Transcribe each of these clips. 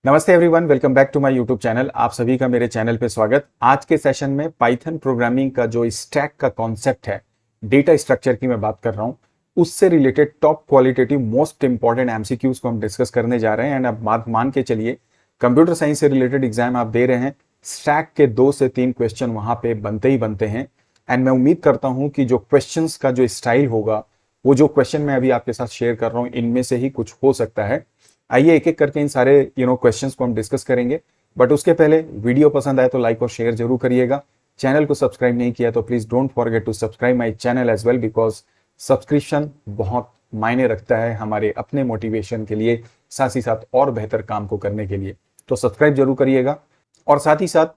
नमस्ते everyone, welcome back to my YouTube channel. आप सभी का मेरे चैनल पे स्वागत। आज के सेशन में पाइथन प्रोग्रामिंग का जो स्टैक का कॉन्सेप्ट है, डेटा स्ट्रक्चर की मैं बात कर रहा हूँ, उससे related top qualitative most important MCQs को हम डिस्कस करने जा रहे हैं। एंड अब बात मान के चलिए, कंप्यूटर साइंस से रिलेटेड एग्जाम आप दे रहे हैं, स्टैक के 2 से 3 क्वेश्चन वहां पे बनते ही बनते हैं। एंड मैं उम्मीद करता हूं कि जो क्वेश्चंस का जो स्टाइल होगा, वो जो क्वेश्चन मैं अभी आपके साथ शेयर कर रहा हूं, इनमें से ही कुछ हो सकता है। आइए एक एक करके इन सारे क्वेश्चंस को हम डिस्कस करेंगे। बट उसके पहले वीडियो पसंद आए तो लाइक और शेयर जरूर करिएगा। चैनल को सब्सक्राइब नहीं किया तो please don't forget to subscribe my channel as well, because subscription बहुत मायने रखता है हमारे अपने मोटिवेशन के लिए, साथ ही साथ और बेहतर काम को करने के लिए। तो सब्सक्राइब जरूर करिएगा और साथ ही साथ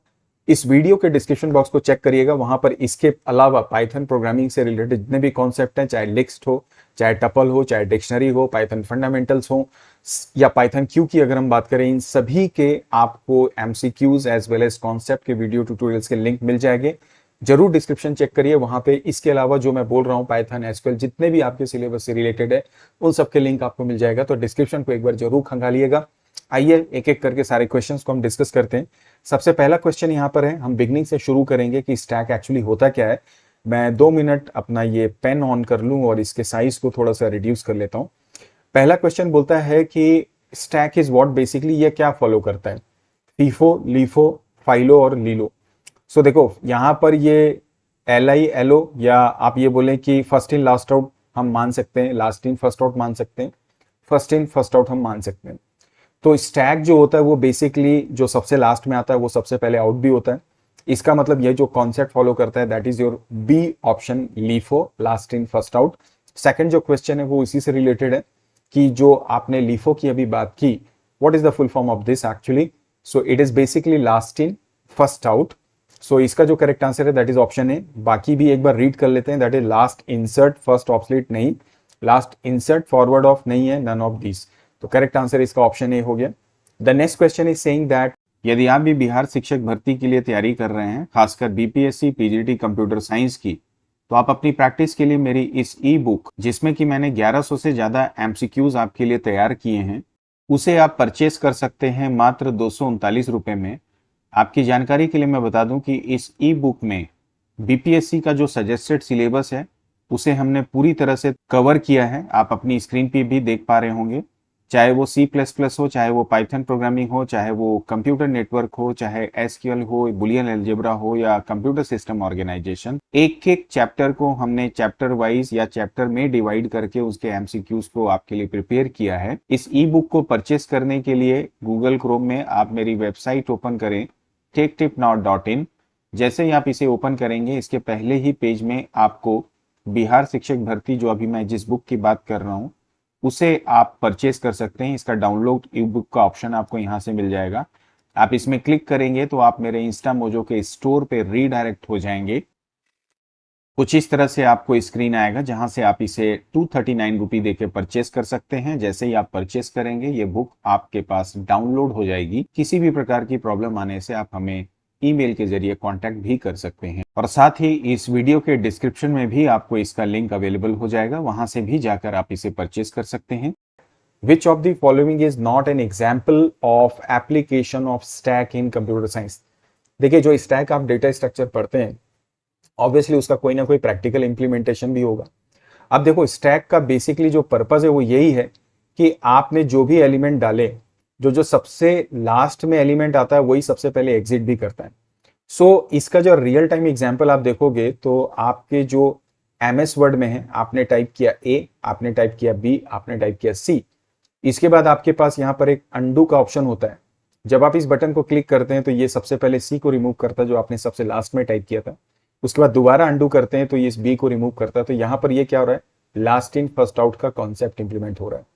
इस वीडियो के डिस्क्रिप्शन बॉक्स को चेक करिएगा। वहां पर इसके अलावा पाइथन प्रोग्रामिंग से रिलेटेड जितने भी कॉन्सेप्ट हैं, चाहे लिस्ट हो, चाहे टपल हो, चाहे डिक्शनरी हो, पाइथन फंडामेंटल्स हो या पाइथन क्यू की अगर हम बात करें, इन सभी के आपको MCQs as well as concept के वीडियो ट्यूटोरियल्स के लिंक मिल जाएंगे। जरूर डिस्क्रिप्शन चेक करिए वहां पे। इसके अलावा जो मैं बोल रहा हूँ, पाइथन एसक्यूएल जितने भी आपके सिलेबस से रिलेटेड है, उन सबके लिंक आपको मिल जाएगा। तो डिस्क्रिप्शन को एक बार जरूर खंगालिएगा। आइए एक एक करके सारे क्वेश्चंस को हम डिस्कस करते हैं। सबसे पहला क्वेश्चन यहाँ पर है, हम बिगनिंग से शुरू करेंगे कि स्टैक एक्चुअली होता क्या है। मैं 2 मिनट अपना ये पेन ऑन कर लूं और इसके साइज को थोड़ा सा रिड्यूस कर लेता हूं। पहला क्वेश्चन बोलता है कि स्टैक इज व्हाट, बेसिकली ये क्या फॉलो करता है, फीफो, लीफो, फाइलो और लीलो। सो देखो यहाँ पर ये LILO, या आप ये बोलें कि फर्स्ट इन लास्ट आउट हम मान सकते हैं, लास्ट इन फर्स्ट आउट मान सकते हैं, फर्स्ट इन फर्स्ट आउट हम मान सकते हैं। तो स्टैक जो होता है वो बेसिकली जो सबसे लास्ट में आता है वो सबसे पहले आउट भी होता है। इसका मतलब ये जो कॉन्सेप्ट फॉलो करता है, that is your B option, LIFO, last in first out. Second जो क्वेश्चन है वो इसी से रिलेटेड है कि जो आपने लीफो की अभी बात की, what is the full form of this actually. So it is basically last in first out. So इसका जो करेक्ट आंसर है दैट इज ऑप्शन ए। बाकी भी एक बार रीड कर लेते हैं, that is last insert first absolute नहीं, लास्ट इंसर्ट फॉरवर्ड ऑफ नहीं है, नन ऑफ दिस। तो करेक्ट आंसर इसका ऑप्शन ए हो गया। The next question is saying that यदि आप भी बिहार शिक्षक भर्ती के लिए तैयारी कर रहे हैं, खासकर बीपीएससी पीजीटी कंप्यूटर साइंस की, तो आप अपनी प्रैक्टिस के लिए मेरी इस ई बुक, जिसमें कि मैंने 1100 से ज्यादा एमसीक्यूज आपके लिए तैयार किए हैं, उसे आप परचेस कर सकते हैं मात्र 239 रुपए में। आपकी जानकारी के लिए मैं बता दूं कि इस ई बुक में बीपीएससी का जो सजेस्टेड सिलेबस है उसे हमने पूरी तरह से कवर किया है। आप अपनी स्क्रीन पे भी देख पा रहे होंगे, चाहे वो C++ हो, चाहे वो पाइथन प्रोग्रामिंग हो, चाहे वो कंप्यूटर नेटवर्क हो, चाहे एसक्यूएल हो, बुलियन अलजेब्रा हो या कंप्यूटर सिस्टम ऑर्गेनाइजेशन। एक एक चैप्टर को हमने चैप्टर वाइज या चैप्टर में डिवाइड करके उसके एमसीक्यूज को आपके लिए प्रिपेयर किया है। इस ई बुक को परचेस करने के लिए गूगल क्रोम में आप मेरी वेबसाइट ओपन करें, techtipnow.in। जैसे ही आप इसे ओपन करेंगे, इसके पहले ही पेज में आपको बिहार शिक्षक भर्ती, जो अभी मैं जिस बुक की बात कर रहा हूँ, उसे आप परचेस कर सकते हैं। इसका डाउनलोड ई बुक का ऑप्शन आपको यहां से मिल जाएगा। आप इसमें क्लिक करेंगे तो आप मेरे इंस्टा मोजो के स्टोर पे रीडायरेक्ट हो जाएंगे। कुछ इस तरह से आपको स्क्रीन आएगा जहां से आप इसे 239 रुपये देके परचेस कर सकते हैं। जैसे ही आप परचेस करेंगे, ये बुक आपके पास डाउनलोड हो जाएगी। किसी भी प्रकार की प्रॉब्लम आने से आप हमें ईमेल के जरिए कांटेक्ट भी कर सकते हैं। और साथ ही इस वीडियो के डिस्क्रिप्शन में भी आपको इसका लिंक अवेलेबल हो जाएगा, वहां से भी जाकर आप इसे परचेस कर सकते हैं। Which of the following is not an example of application of stack in computer science? देखिए, जो स्टैक आप डेटा स्ट्रक्चर पढ़ते हैं, ऑब्वियसली उसका कोई ना कोई प्रैक्टिकल इंप्लीमेंटेशन भी होगा। अब देखो, स्टैक का बेसिकली जो पर्पज है वो यही है कि आपने जो भी एलिमेंट डाले, जो सबसे लास्ट में एलिमेंट आता है वही सबसे पहले एग्जिट भी करता है। सो इसका जो रियल टाइम एग्जांपल आप देखोगे तो आपके जो MS वर्ड में है, आपने टाइप किया A, आपने टाइप किया B, आपने टाइप किया C। इसके बाद आपके पास यहाँ पर एक अंडू का ऑप्शन होता है। जब आप इस बटन को क्लिक करते हैं तो ये सबसे पहले C को रिमूव करता है, जो आपने सबसे लास्ट में टाइप किया था। उसके बाद दोबारा अंडू करते हैं तो ये इस B को रिमूव करता है। तो यहाँ पर ये क्या हो रहा है, लास्ट इन फर्स्ट आउट का कॉन्सेप्ट इंप्लीमेंट हो रहा है।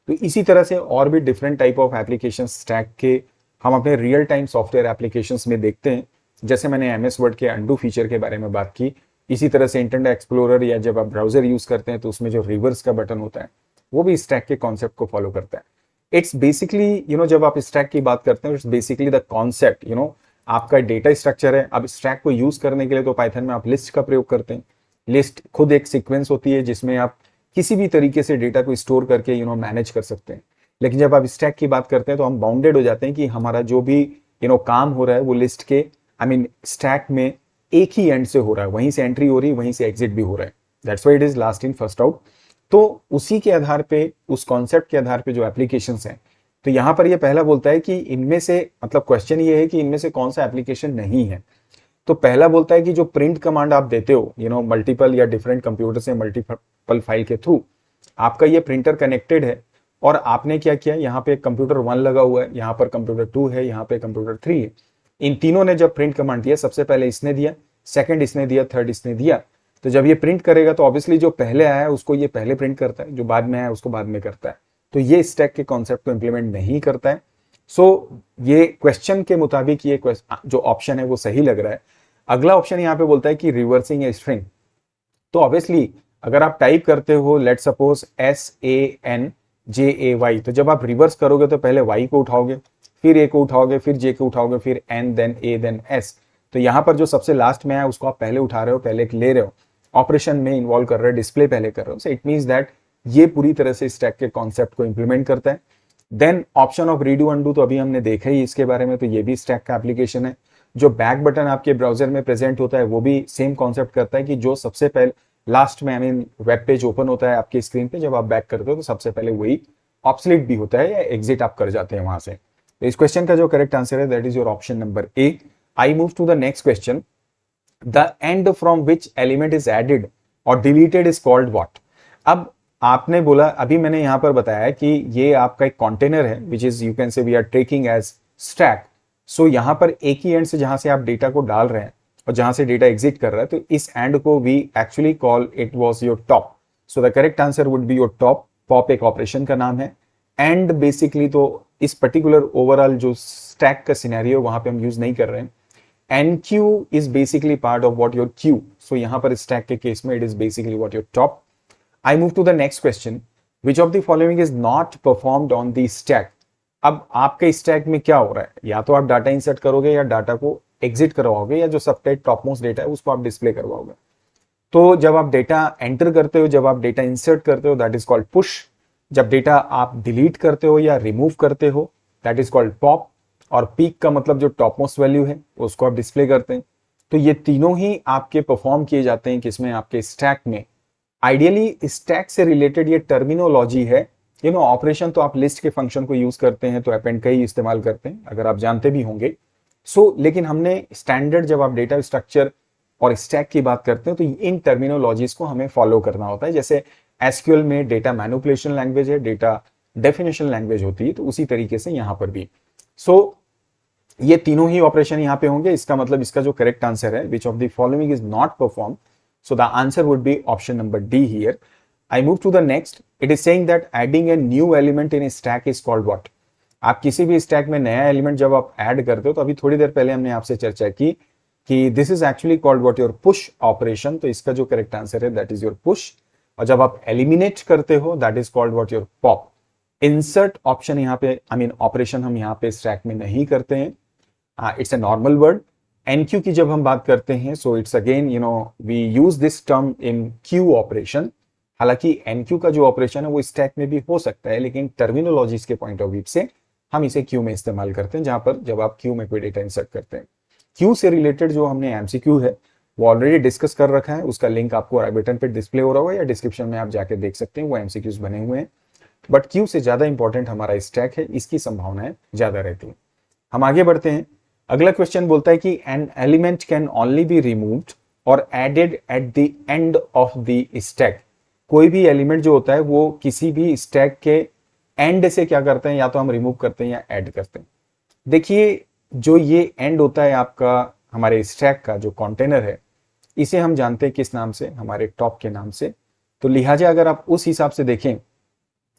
तो इसी तरह से और भी different type of application stack के हम अपने रियल टाइम सॉफ्टवेयर एप्लीकेशंस में देखते हैं। जैसे मैंने MS वर्ड के अंडू फीचर के बारे में बात की, इसी तरह से इंटरनेट एक्सप्लोरर या जब आप ब्राउजर यूज करते हैं तो उसमें जो रिवर्स का बटन होता है वो भी स्टैक के कॉन्सेप्ट को फॉलो करता है। इट्स बेसिकली जब आप स्टैक की बात करते हैं, इट्स बेसिकली द कॉन्सेप्ट। आपका डेटा स्ट्रक्चर है। अब स्टैक को यूज करने के लिए तो पाइथन में आप लिस्ट का प्रयोग करते हैं। लिस्ट खुद एक सीक्वेंस होती है जिसमें आप किसी भी तरीके से डेटा को स्टोर करके मैनेज कर सकते हैं। लेकिन जब आप स्टैक की बात करते हैं तो हम बाउंडेड हो जाते हैं कि हमारा जो भी काम हो रहा है वो लिस्ट के स्टैक में एक ही एंड से हो रहा है, वहीं से एंट्री हो रही है, वहीं से एग्जिट भी हो रहा है। That's why it is last in first out. तो उसी के आधार पे, उस कॉन्सेप्ट के आधार पे जो एप्लीकेशंस हैं, तो यहां पर ये पहला बोलता है कि इनमें से, मतलब क्वेश्चन ये है कि इनमें से कौन सा एप्लीकेशन नहीं है। तो पहला बोलता है कि जो प्रिंट कमांड आप देते हो मल्टीपल या डिफरेंट कंप्यूटर से मल्टीपल फाइल के थ्रू, आपका ये प्रिंटर कनेक्टेड है और आपने क्या किया, यहाँ पे कंप्यूटर 1 लगा हुआ है, यहाँ पर कंप्यूटर 2 है, यहाँ पे कंप्यूटर 3 है। इन तीनों ने जब प्रिंट कमांड दिया, सबसे पहले इसने दिया, सेकंड इसने दिया, थर्ड इसने दिया। तो जब ये प्रिंट करेगा तो ऑब्वियसली जो पहले आया है उसको ये पहले प्रिंट करता है, जो बाद में आया उसको बाद में करता है। तो ये स्टैक के कॉन्सेप्ट को इंप्लीमेंट नहीं करता है। सो ये क्वेश्चन के मुताबिक ये जो ऑप्शन है वो सही लग रहा है। अगला ऑप्शन यहाँ पे बोलता है कि रिवर्सिंग ए स्ट्रिंग। तो ऑब्वियसली अगर आप टाइप करते हो लेट सपोज SANJAY, तो जब आप रिवर्स करोगे तो पहले Y को उठाओगे, फिर A को उठाओगे, फिर J को उठाओगे, फिर N then A then S। तो यहाँ पर जो सबसे लास्ट में है उसको आप पहले उठा रहे हो, पहले ले रहे हो, ऑपरेशन में इन्वॉल्व कर रहे हो, डिस्प्ले पहले कर रहे हो। सो इट मीन्स दैट ये पूरी तरह से स्टैक के कॉन्सेप्ट को इंप्लीमेंट करता है। Then option of redo undo, तो अभी हमने देखा ही इसके बारे में, तो ये भी स्टैक का एप्लीकेशन है। जो बैक बटन आपके ब्राउजर में प्रेजेंट होता है वो भी सेम कॉन्सेप्ट करता है कि जो सबसे पहले लास्ट में वेब पेज ओपन होता है आपकी स्क्रीन पे, जब आप बैक करते हो तो सबसे पहले वही ऑब्सोलीट भी होता है या एग्जिट आप कर जाते हैं वहां से। तो इस क्वेश्चन का जो करेक्ट आंसर है that is your option number A. I move to the next question. The end from which element is added और डिलीटेड इज कॉल्ड व्हाट। अब आपने बोला, अभी मैंने यहां पर बताया कि ये आपका एक कंटेनर है which is you can say we are taking as stack. So यहां पर एक ही एंड से जहां से आप डेटा को डाल रहे हैं और जहां से डेटा एग्जिट कर रहा है, तो इस एंड को we actually call it was your top. So the correct answer would be your top. Pop एक ऑपरेशन का नाम है। एंड बेसिकली तो इस पर्टिकुलर ओवरऑल जो स्टैक का सिनेरियो वहां पे हम यूज नहीं कर रहे हैं। NQ is basically part of what your queue. So यहाँ पर stack के केस में it is basically what your top. I move to the next question. Which of the following is not performed on the stack? अब आपके stack में क्या हो रहा है, या तो आप डाटा इंसर्ट करोगे या डाटा को एग्जिट करवाओगे या जो सबसे टॉप मोस्ट डेटा है उसको आप डिस्प्ले करवाओगे। तो जब आप डेटा एंटर करते हो, जब आप डेटा इंसर्ट करते हो दैट इज कॉल्ड पुश। जब डेटा आप डिलीट करते हो या रिमूव करते हो दैट इज कॉल्ड पॉप। और पीक का मतलब जो टॉप मोस्ट वैल्यू है उसको आप डिस्प्ले करते हैं। तो ये तीनों ही आपके परफॉर्म किए जाते हैं किसमें, आपके स्टैक में। आइडियली स्टैक से रिलेटेड ये टर्मिनोलॉजी है। ऑपरेशन तो आप लिस्ट के फंक्शन को यूज करते हैं तो अपेंड का ही इस्तेमाल करते हैं, अगर आप जानते भी होंगे। लेकिन हमने स्टैंडर्ड जब आप डेटा स्ट्रक्चर और स्टैक की बात करते हैं तो इन टर्मिनोलॉजीज को हमें फॉलो करना होता है। जैसे एसक्यूएल में डेटा मैनिपुलेशन लैंग्वेज है, डेटा डेफिनेशन लैंग्वेज होती है, तो उसी तरीके से यहां पर भी। ये तीनों ही ऑपरेशन यहां पे होंगे। इसका मतलब इसका जो करेक्ट आंसर है which of the following is not perform, so the answer would be option number D here. I move to the next. It is saying that adding a new element in a stack is called what. आप किसी भी stack में नया element जब आप add करते हो, तो अभी थोड़ी देर पहले हमने आपसे चर्चा की कि this is actually called what, your push operation. तो इसका जो करेक्ट आंसर है दैट इज योर पुश। और जब आप एलिमिनेट करते हो that is called what, your pop. Insert option यहाँ पे ऑपरेशन हम यहाँ पे स्टैक में नहीं करते हैं, it's a normal word. Enqueue की जब हम बात करते हैं so it's again we use this term in queue operation. हालांकि एनक्यू का जो ऑपरेशन है वो स्टैक में भी हो सकता है, लेकिन टर्मिनोलॉजीज के पॉइंट ऑफ व्यू से हम इसे क्यू में इस्तेमाल करते हैं, जहां पर जब आप क्यू में कोई डेटा इंसर्ट करते हैं। क्यू से रिलेटेड जो हमने एमसीक्यू है वो ऑलरेडी डिस्कस कर रखा है, उसका लिंक आपको आई बटन पे डिस्प्ले हो रहा होगा या डिस्क्रिप्शन में आप जाके देख सकते हैं, वो एमसीक्यूज बने हुए हैं। बट क्यू से ज्यादा इंपॉर्टेंट हमारा स्टैक है, इसकी संभावनाएं ज्यादा रहती है। हम आगे बढ़ते हैं। अगला क्वेश्चन बोलता है कि an element can only be removed और added at the end of the stack. कोई भी एलिमेंट जो होता है वो किसी भी स्टैक के एंड से क्या करते हैं, या तो हम रिमूव करते हैं या ऐड करते हैं। देखिए जो ये एंड होता है आपका हमारे स्टैक का जो कंटेनर है, इसे हम जानते हैं किस नाम से, हमारे टॉप के नाम से। तो लिहाजा अगर आप उस हिसाब से देखें,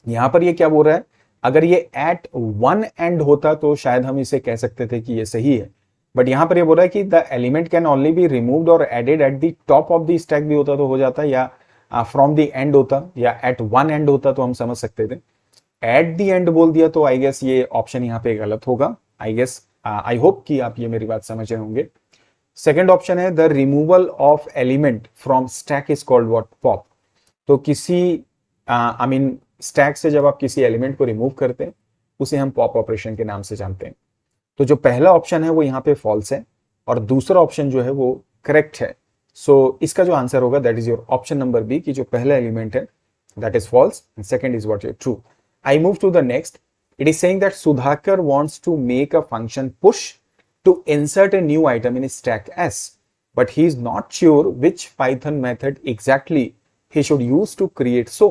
यहां पर ये क्या बोल रहा है, अगर ये एट वन एंड होता तो शायद हम इसे कह सकते थे कि ये सही है। बट यहां पर ये बोल रहा है कि the element can only be removed और added at the top of the stack भी होता तो हो जाता, या फ्रॉम द एंड होता, या एट वन एंड होता तो हम समझ सकते थे। एट द एंड बोल दिया तो आई गेस ये ऑप्शन यहाँ पे गलत होगा। आई गेस आई होप कि आप ये मेरी बात समझ रहे होंगे। सेकेंड ऑप्शन है the removal of element from stack is called what, pop. तो किसी स्टैक से जब आप किसी एलिमेंट को रिमूव करते हैं उसे हम पॉप ऑपरेशन के नाम से जानते हैं। तो जो पहला ऑप्शन है वो यहाँ पे फॉल्स है और दूसरा ऑप्शन जो है वो करेक्ट है। सो इसका जो आंसर होगा that is your option number B, कि जो पहला एलिमेंट है that is false and second is what is true. I move to the next. It is saying that Sudhakar wants to make a function push to insert a new item in stack S, but he is not sure which Python method exactly he should use to create so.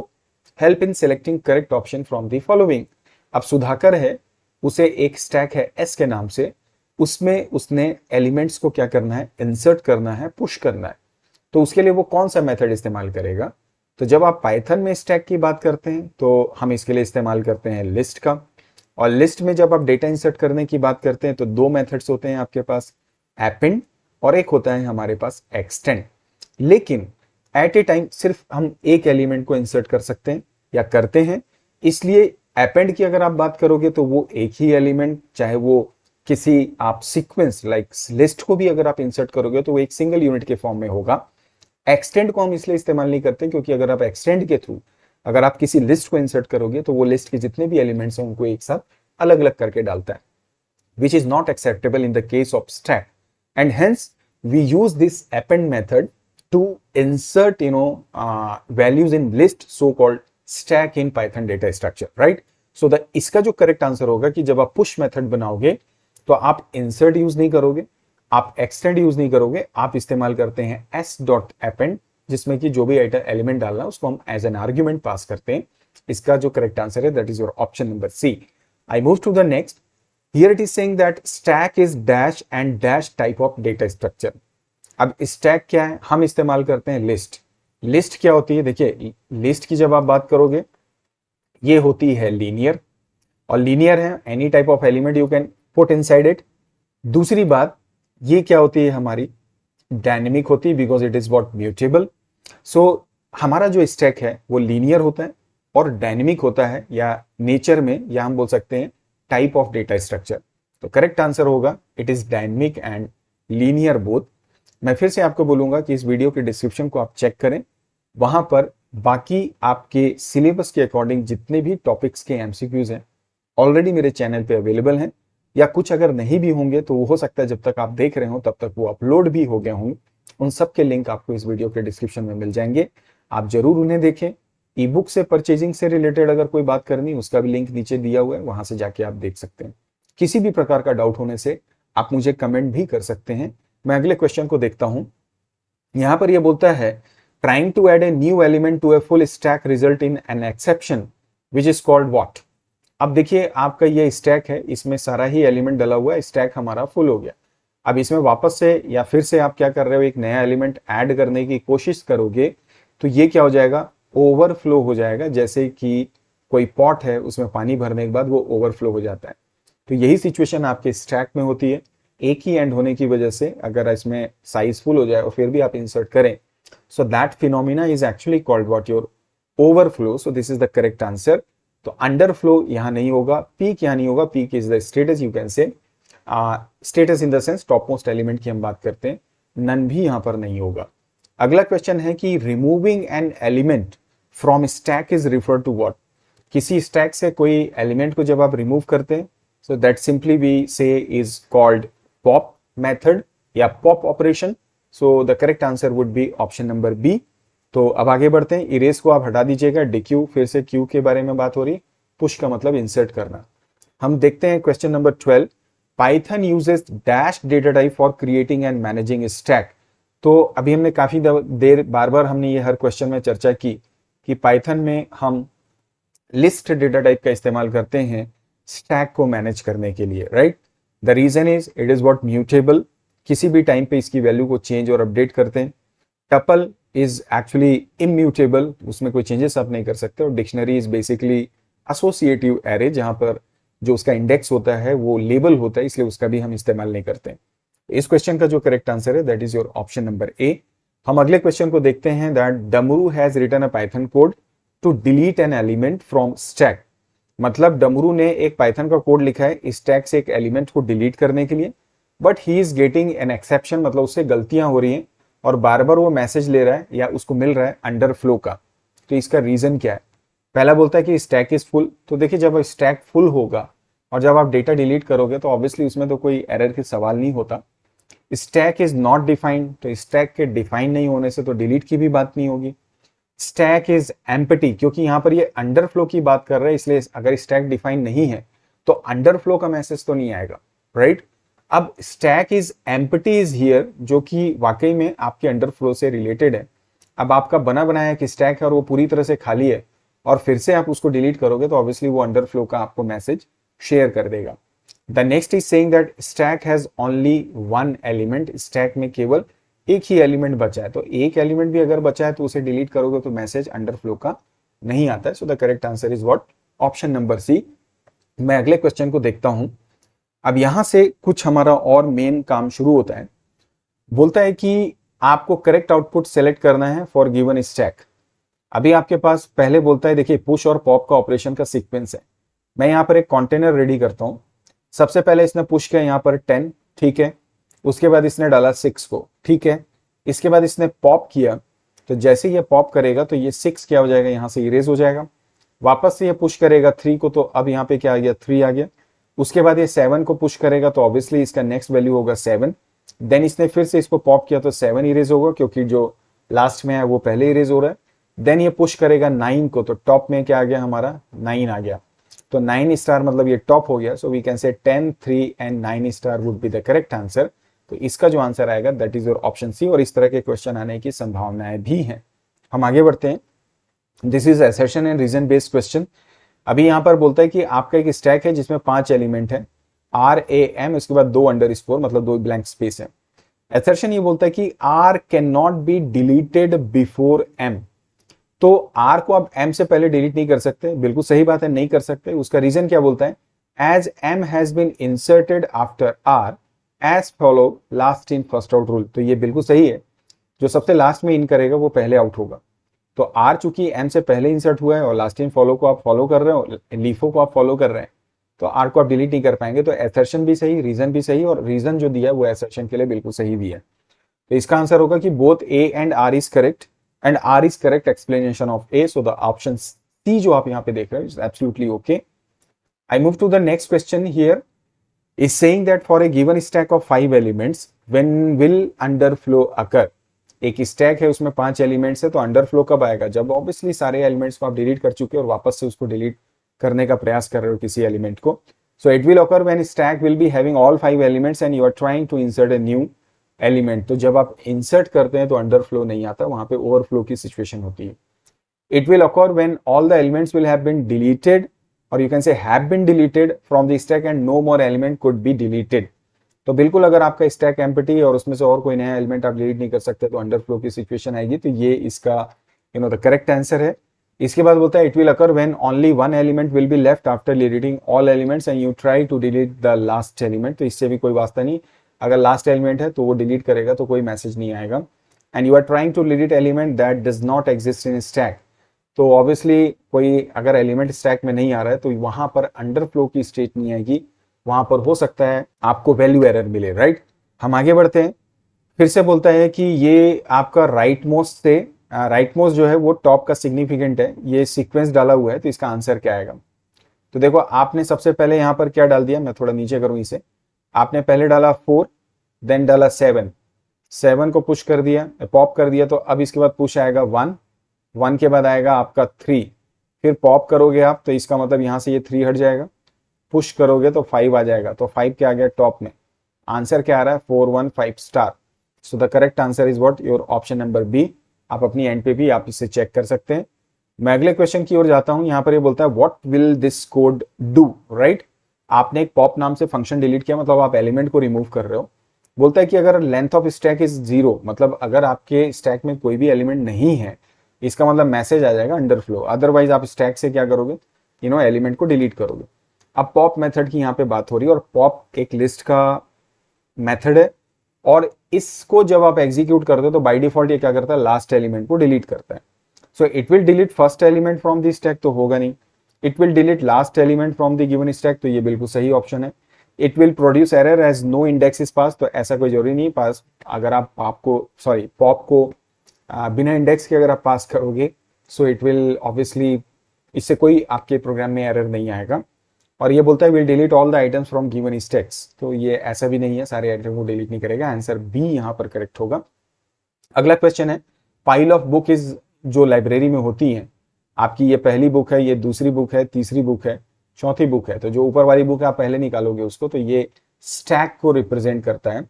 Help in selecting correct option from the following. अब सुधाकर है, उसे एक stack है S के नाम से, उसमें उसने एलिमेंट्स को क्या करना है, इंसर्ट करना है, पुश करना है। तो उसके लिए वो कौन सा मेथड इस्तेमाल करेगा? तो जब आप पाइथन में स्टैक की बात करते हैं तो हम इसके लिए इस्तेमाल करते हैं लिस्ट का, और लिस्ट में जब आप डेटा इंसर्ट करने की बात करते हैं तो दो मेथड्स होते हैं आपके पास, अपेंड और एक होता है हमारे पास एक्सटेंड। लेकिन एट ए टाइम सिर्फ हम एक एलिमेंट को इंसर्ट कर सकते हैं या करते हैं, इसलिए अपेंड की अगर आप बात करोगे तो वो एक ही एलिमेंट, चाहे वो किसी आप सीक्वेंस लाइक लिस्ट को भी अगर आप इंसर्ट करोगे तो वो एक सिंगल यूनिट के फॉर्म में होगा। एक्सटेंड को हम इसलिए इस्तेमाल नहीं करते क्योंकि अगर आप एक्सटेंड के थ्रू अगर आप किसी लिस्ट को इंसर्ट करोगे तो वो लिस्ट के जितने भी एलिमेंट्स हैं उनको एक साथ अलग अलग करके डालता है, which is not acceptable in the case of stack, and hence we use this append method to insert values in list, so called stack in Python data structure, right. So इसका जो करेक्ट आंसर होगा कि जब आप push method बनाओगे तो आप insert use नहीं करोगे, आप एक्सटेंड यूज नहीं करोगे, आप इस्तेमाल करते हैं s.append, जिसमें कि जो भी एलिमेंट डालना है उसको हम एज एन आर्ग्यूमेंट पास करते हैं। इसका जो करेक्ट आंसर है that is your option number C. I move to the next. Here it is saying that stack is dash and dash type of data structure. अब stack क्या है? हम इस्तेमाल करते हैं लिस्ट। लिस्ट क्या होती है? देखिए, लिस्ट की जब आप बात करोगे ये होती है लीनियर, और लीनियर है any type of element you can put inside it. दूसरी बात, ये क्या होती है हमारी? डायनेमिक होती है because it is what mutable. So हमारा जो स्टैक है वो लीनियर होता है और डायनेमिक होता है, या नेचर में, या हम बोल सकते हैं टाइप ऑफ डेटा स्ट्रक्चर। तो करेक्ट आंसर होगा it is dynamic and linear both. मैं फिर से आपको बोलूंगा कि इस वीडियो के डिस्क्रिप्शन को आप चेक करें, वहां पर बाकी आपके सिलेबस के अकॉर्डिंग जितने भी टॉपिक्स के एमसीक्यूज हैं ऑलरेडी मेरे चैनल पे अवेलेबल हैं, या कुछ अगर नहीं भी होंगे तो हो सकता है जब तक आप देख रहे हो तब तक वो अपलोड भी हो गए होंगे। उन सब के लिंक आपको इस वीडियो के डिस्क्रिप्शन में मिल जाएंगे, आप जरूर उन्हें देखें। ई बुक से परचेजिंग से रिलेटेड अगर कोई बात करनी, उसका भी लिंक नीचे दिया हुआ है, वहां से जाके आप देख सकते हैं। किसी भी प्रकार का डाउट होने से आप मुझे कमेंट भी कर सकते हैं। मैं अगले क्वेश्चन को देखता हूं। यहां पर यह बोलता है trying to add a new element to a full stack result in an exception which is called what. अब देखिए, आपका ये स्टैक है, इसमें सारा ही एलिमेंट डला हुआ है, स्टैक हमारा फुल हो गया। अब इसमें वापस से या फिर से आप क्या कर रहे हो, एक नया एलिमेंट ऐड करने की कोशिश करोगे तो ये क्या हो जाएगा? ओवरफ्लो हो जाएगा। जैसे कि कोई पॉट है, उसमें पानी भरने के बाद वो ओवरफ्लो हो जाता है। तो यही सिचुएशन आपके स्टैक में होती है। एक ही एंड होने की वजह से अगर इसमें साइज फुल हो जाए और फिर भी आप इंसर्ट करें, so that phenomena is actually called what, your overflow. So this is the correct answer. तो अंडरफ्लो यहां नहीं होगा, पीक यहां नहीं होगा। Peak is the status, you can से status in the sense top most element की हम बात करते हैं, नन भी यहां पर नहीं होगा। अगला क्वेश्चन है कि removing an element from stack is refer to what. किसी स्टैक से कोई एलिमेंट को जब आप रिमूव करते हैं, so that simply we say is called pop method या pop operation. So the correct answer would be option number B. तो अब आगे बढ़ते हैं। इरेज को आप हटा दीजिएगा, डिक्यू, फिर से क्यू के बारे में बात हो रही। पुश का मतलब इंसर्ट करना। हम देखते हैं question number 12। Python uses dash data type for creating and managing stack. तो अभी हमने काफी देर बार बार हमने ये हर क्वेश्चन में चर्चा की कि पाइथन में हम लिस्ट डेटा टाइप का इस्तेमाल करते हैं स्टैक को मैनेज करने के लिए, right. The reason is it is what mutable, किसी भी टाइम पे इसकी वैल्यू को चेंज और अपडेट करते हैं। टपल इज एक्चुअली इम्यूटेबल, उसमें कोई चेंजेस आप नहीं कर सकते। और dictionary is basically associative array, जहां पर जो उसका इंडेक्स होता है वो लेबल होता है, इसलिए उसका भी हम इस्तेमाल नहीं करते। इस क्वेश्चन का जो करेक्ट आंसर है that is your option number A. हम अगले क्वेश्चन को देखते हैं that Damru has written a Python code to delete an element from stack. मतलब डमरू ने एक पाइथन का कोड लिखा है स्टैक से एक एलिमेंट को डिलीट करने के लिए, but he is getting an exception, मतलब उससे गलतियां हो रही हैं और बार बार वो मैसेज ले रहा है या उसको मिल रहा है अंडरफ्लो का। तो इसका रीजन क्या है? पहला बोलता है कि स्टैक इज फुल, तो देखिए जब स्टैक फुल होगा और जब आप डेटा डिलीट करोगे तो ऑब्वियसली उसमें तो कोई एरर की सवाल नहीं होता। स्टैक इज नॉट डिफाइंड, तो स्टैक के डिफाइन नहीं होने से तो डिलीट की भी बात नहीं होगी। स्टैक इज एम्प्टी, क्योंकि यहां पर ये अंडरफ्लो की बात कर रहे हैं, इसलिए अगर स्टैक डिफाइन नहीं है तो अंडरफ्लो का मैसेज तो नहीं आएगा, राइट। अब stack is empty is here, जो कि वाकई में आपके अंडरफ्लो से रिलेटेड है। अब आपका बना बनाया कि स्टैक है और वो पूरी तरह से खाली है और फिर से आप उसको डिलीट करोगे तो ऑब्वियसली वो अंडरफ्लो का आपको मैसेज शेयर कर देगा। The next is saying that stack has only one element, stack में केवल एक ही एलिमेंट बचा है, तो एक एलिमेंट भी अगर बचा है तो उसे डिलीट करोगे तो मैसेज अंडरफ्लो का नहीं आता है। So the correct answer is what, option number C. मैं अगले क्वेश्चन को देखता हूं। अब यहां से कुछ हमारा और मेन काम शुरू होता है। बोलता है कि आपको करेक्ट आउटपुट सेलेक्ट करना है फॉर गिवन स्टैक। अभी आपके पास पहले बोलता है, देखिए पुश और पॉप का ऑपरेशन का सीक्वेंस है। मैं यहां पर एक कंटेनर रेडी करता हूं। सबसे पहले इसने पुश किया यहां पर 10, ठीक है। उसके बाद इसने डाला 6 को, ठीक है। इसके बाद इसने पॉप किया, तो जैसे ये पॉप करेगा तो ये 6 क्या हो जाएगा, यहां से इरेज हो जाएगा। वापस से ये पुश करेगा 3 को, तो अब यहाँ पे क्या आ गया, 3 आ गया। उसके बाद ये 7 को पुश करेगा तो ऑब्वियसली इसका नेक्स्ट वैल्यू होगा 7। देन इसने फिर से इसको पॉप किया तो 7 इरेज होगा, क्योंकि जो लास्ट में है वो पहले इरेज हो रहा है। देन ये पुश करेगा 9 को, तो टॉप में क्या आ गया हमारा, 9 आ गया। तो 9 स्टार मतलब ये टॉप हो गया। So we can say 10, 3 and 9 star would be the correct answer. तो इसका जो आंसर आएगा that is your option C, और इस तरह के क्वेश्चन आने की संभावनाएं भी हैं। हम आगे बढ़ते हैं। This is assertion and reason based question. अभी यहां पर बोलता है कि आपका एक स्टैक है जिसमें 5 एलिमेंट है, RAM, उसके बाद 2 अंडरस्कोर मतलब 2 ब्लैंक स्पेस है। असर्शन ये बोलता है कि R can not be deleted before M, तो R को आप M से पहले डिलीट नहीं कर सकते। बिल्कुल सही बात है, नहीं कर सकते। उसका रीजन क्या बोलता है, as M has been inserted after R as follow last in first out rule. तो ये बिल्कुल सही है, जो सबसे लास्ट में इन करेगा वो पहले आउट होगा। तो आर चूंकि एम से पहले इंसर्ट हुआ है और लास्ट इन फॉलो को आप फॉलो कर रहे हो, लीफो को आप फॉलो कर रहे हैं, तो आर को आप डिलीट नहीं कर पाएंगे। तो एसर्शन भी सही, रीजन भी सही, और रीजन जो दिया है वो एसर्शन के लिए बिल्कुल सही भी है। तो इसका आंसर होगा कि both A and R is correct and R is correct explanation of A. So the option C जो आप यहाँ पे देख रहे हो is absolutely okay. I move to the next question here, is saying that for a given stack of 5 elements when will underflow occur। एक stack है उसमें 5 एलिमेंट्स है, तो अंडरफ्लो कब आएगा, जब ऑब्वियसली सारे एलिमेंट्स को आप डिलीट कर चुके हो और वापस से उसको डिलीट करने का प्रयास कर रहे हो किसी एलिमेंट को। So it will occur when stack will be having all 5 elements and you are trying to insert a new element. तो जब आप इंसर्ट करते हैं तो अंडरफ्लो नहीं आता, वहां पे ओवरफ्लो की सिचुएशन होती है। It will occur when all the elements will have been deleted, और you can say have been deleted from the stack and no more element could be deleted. तो बिल्कुल अगर आपका स्टैक एम्प्टी है और उसमें से और कोई नया एलिमेंट आप डिलीट नहीं कर सकते तो अंडरफ्लो की सिचुएशन आएगी। तो ये इसका द करेक्ट आंसर है। इसके बाद बोलता है it will occur when only one element will be left after deleting all elements and you try to delete the last element. तो इससे भी कोई वास्ता नहीं, अगर लास्ट एलिमेंट है तो वो डिलीट करेगा तो कोई मैसेज नहीं आएगा। And you are trying to delete element that does not exist in stack. तो ऑब्वियसली कोई अगर एलिमेंट स्टैक में नहीं आ रहा है तो वहां पर अंडरफ्लो की स्टेट नहीं आएगी, वहां पर हो सकता है आपको वैल्यू एरर मिले, राइट। हम आगे बढ़ते हैं। फिर से बोलता है कि ये आपका राइट मोस्ट से राइट मोस्ट जो है वो टॉप का सिग्निफिकेंट है, ये सीक्वेंस डाला हुआ है, तो इसका आंसर क्या आएगा। तो देखो आपने सबसे पहले यहां पर क्या डाल दिया, मैं थोड़ा नीचे करूं इसे। आपने पहले डाला 4, देन डाला 7 को पुश कर दिया, पॉप कर दिया, तो अब इसके बाद पुश आएगा 1 के बाद आएगा आपका 3, फिर पॉप करोगे आप तो इसका मतलब यहां से ये 3 हट जाएगा, पुश करोगे तो 5 आ जाएगा, तो 5 क्या आ गया टॉप में। आंसर क्या आ रहा है 415 star. So the correct answer is what, your option number B. आप अपनी एंड पे भी आप इसे चेक कर सकते हैं। मैं अगले क्वेश्चन की ओर जाता हूं। यहां पर ये बोलता है what will this code do, right. आपने एक पॉप नाम से फंक्शन डिलीट किया, मतलब आप एलिमेंट को रिमूव कर रहे हो। बोलता है कि अगर लेंथ ऑफ स्टैक इज 0, मतलब अगर आपके स्टैक में कोई भी एलिमेंट नहीं है, इसका मतलब मैसेज आ जाएगा अंडरफ्लो। अदरवाइज आप स्टैक से क्या करोगे, एलिमेंट को डिलीट करोगे। अब पॉप मेथड की यहाँ पे बात हो रही है, और पॉप एक लिस्ट का मेथड है, और इसको जब आप एग्जीक्यूट करते हो तो बाय डिफॉल्ट ये क्या करता है, लास्ट एलिमेंट को डिलीट करता है। So it will delete first element from the stack, तो होगा नहीं। It will delete last element from the given stack, तो ये बिल्कुल सही ऑप्शन है। It will produce error as no index is pass, तो ऐसा कोई जरूरी नहीं पास। अगर आप पॉप को बिना इंडेक्स के अगर आप पास करोगे, सो इट विल ऑब्वियसली इससे कोई आपके प्रोग्राम में एरर नहीं आएगा। और ये बोलता है will delete all the items from given stacks, तो ये ऐसा भी नहीं है, सारे आइटम को डिलीट नहीं करेगा। आंसर बी यहाँ पर करेक्ट होगा। अगला क्वेश्चन है पाइल ऑफ बुक इज, जो लाइब्रेरी में होती है आपकी, ये पहली बुक है, ये दूसरी बुक है, तीसरी बुक है, चौथी बुक है, तो जो ऊपर वाली बुक है आप पहले निकालोगे उसको, तो ये स्टैक को रिप्रेजेंट करता है।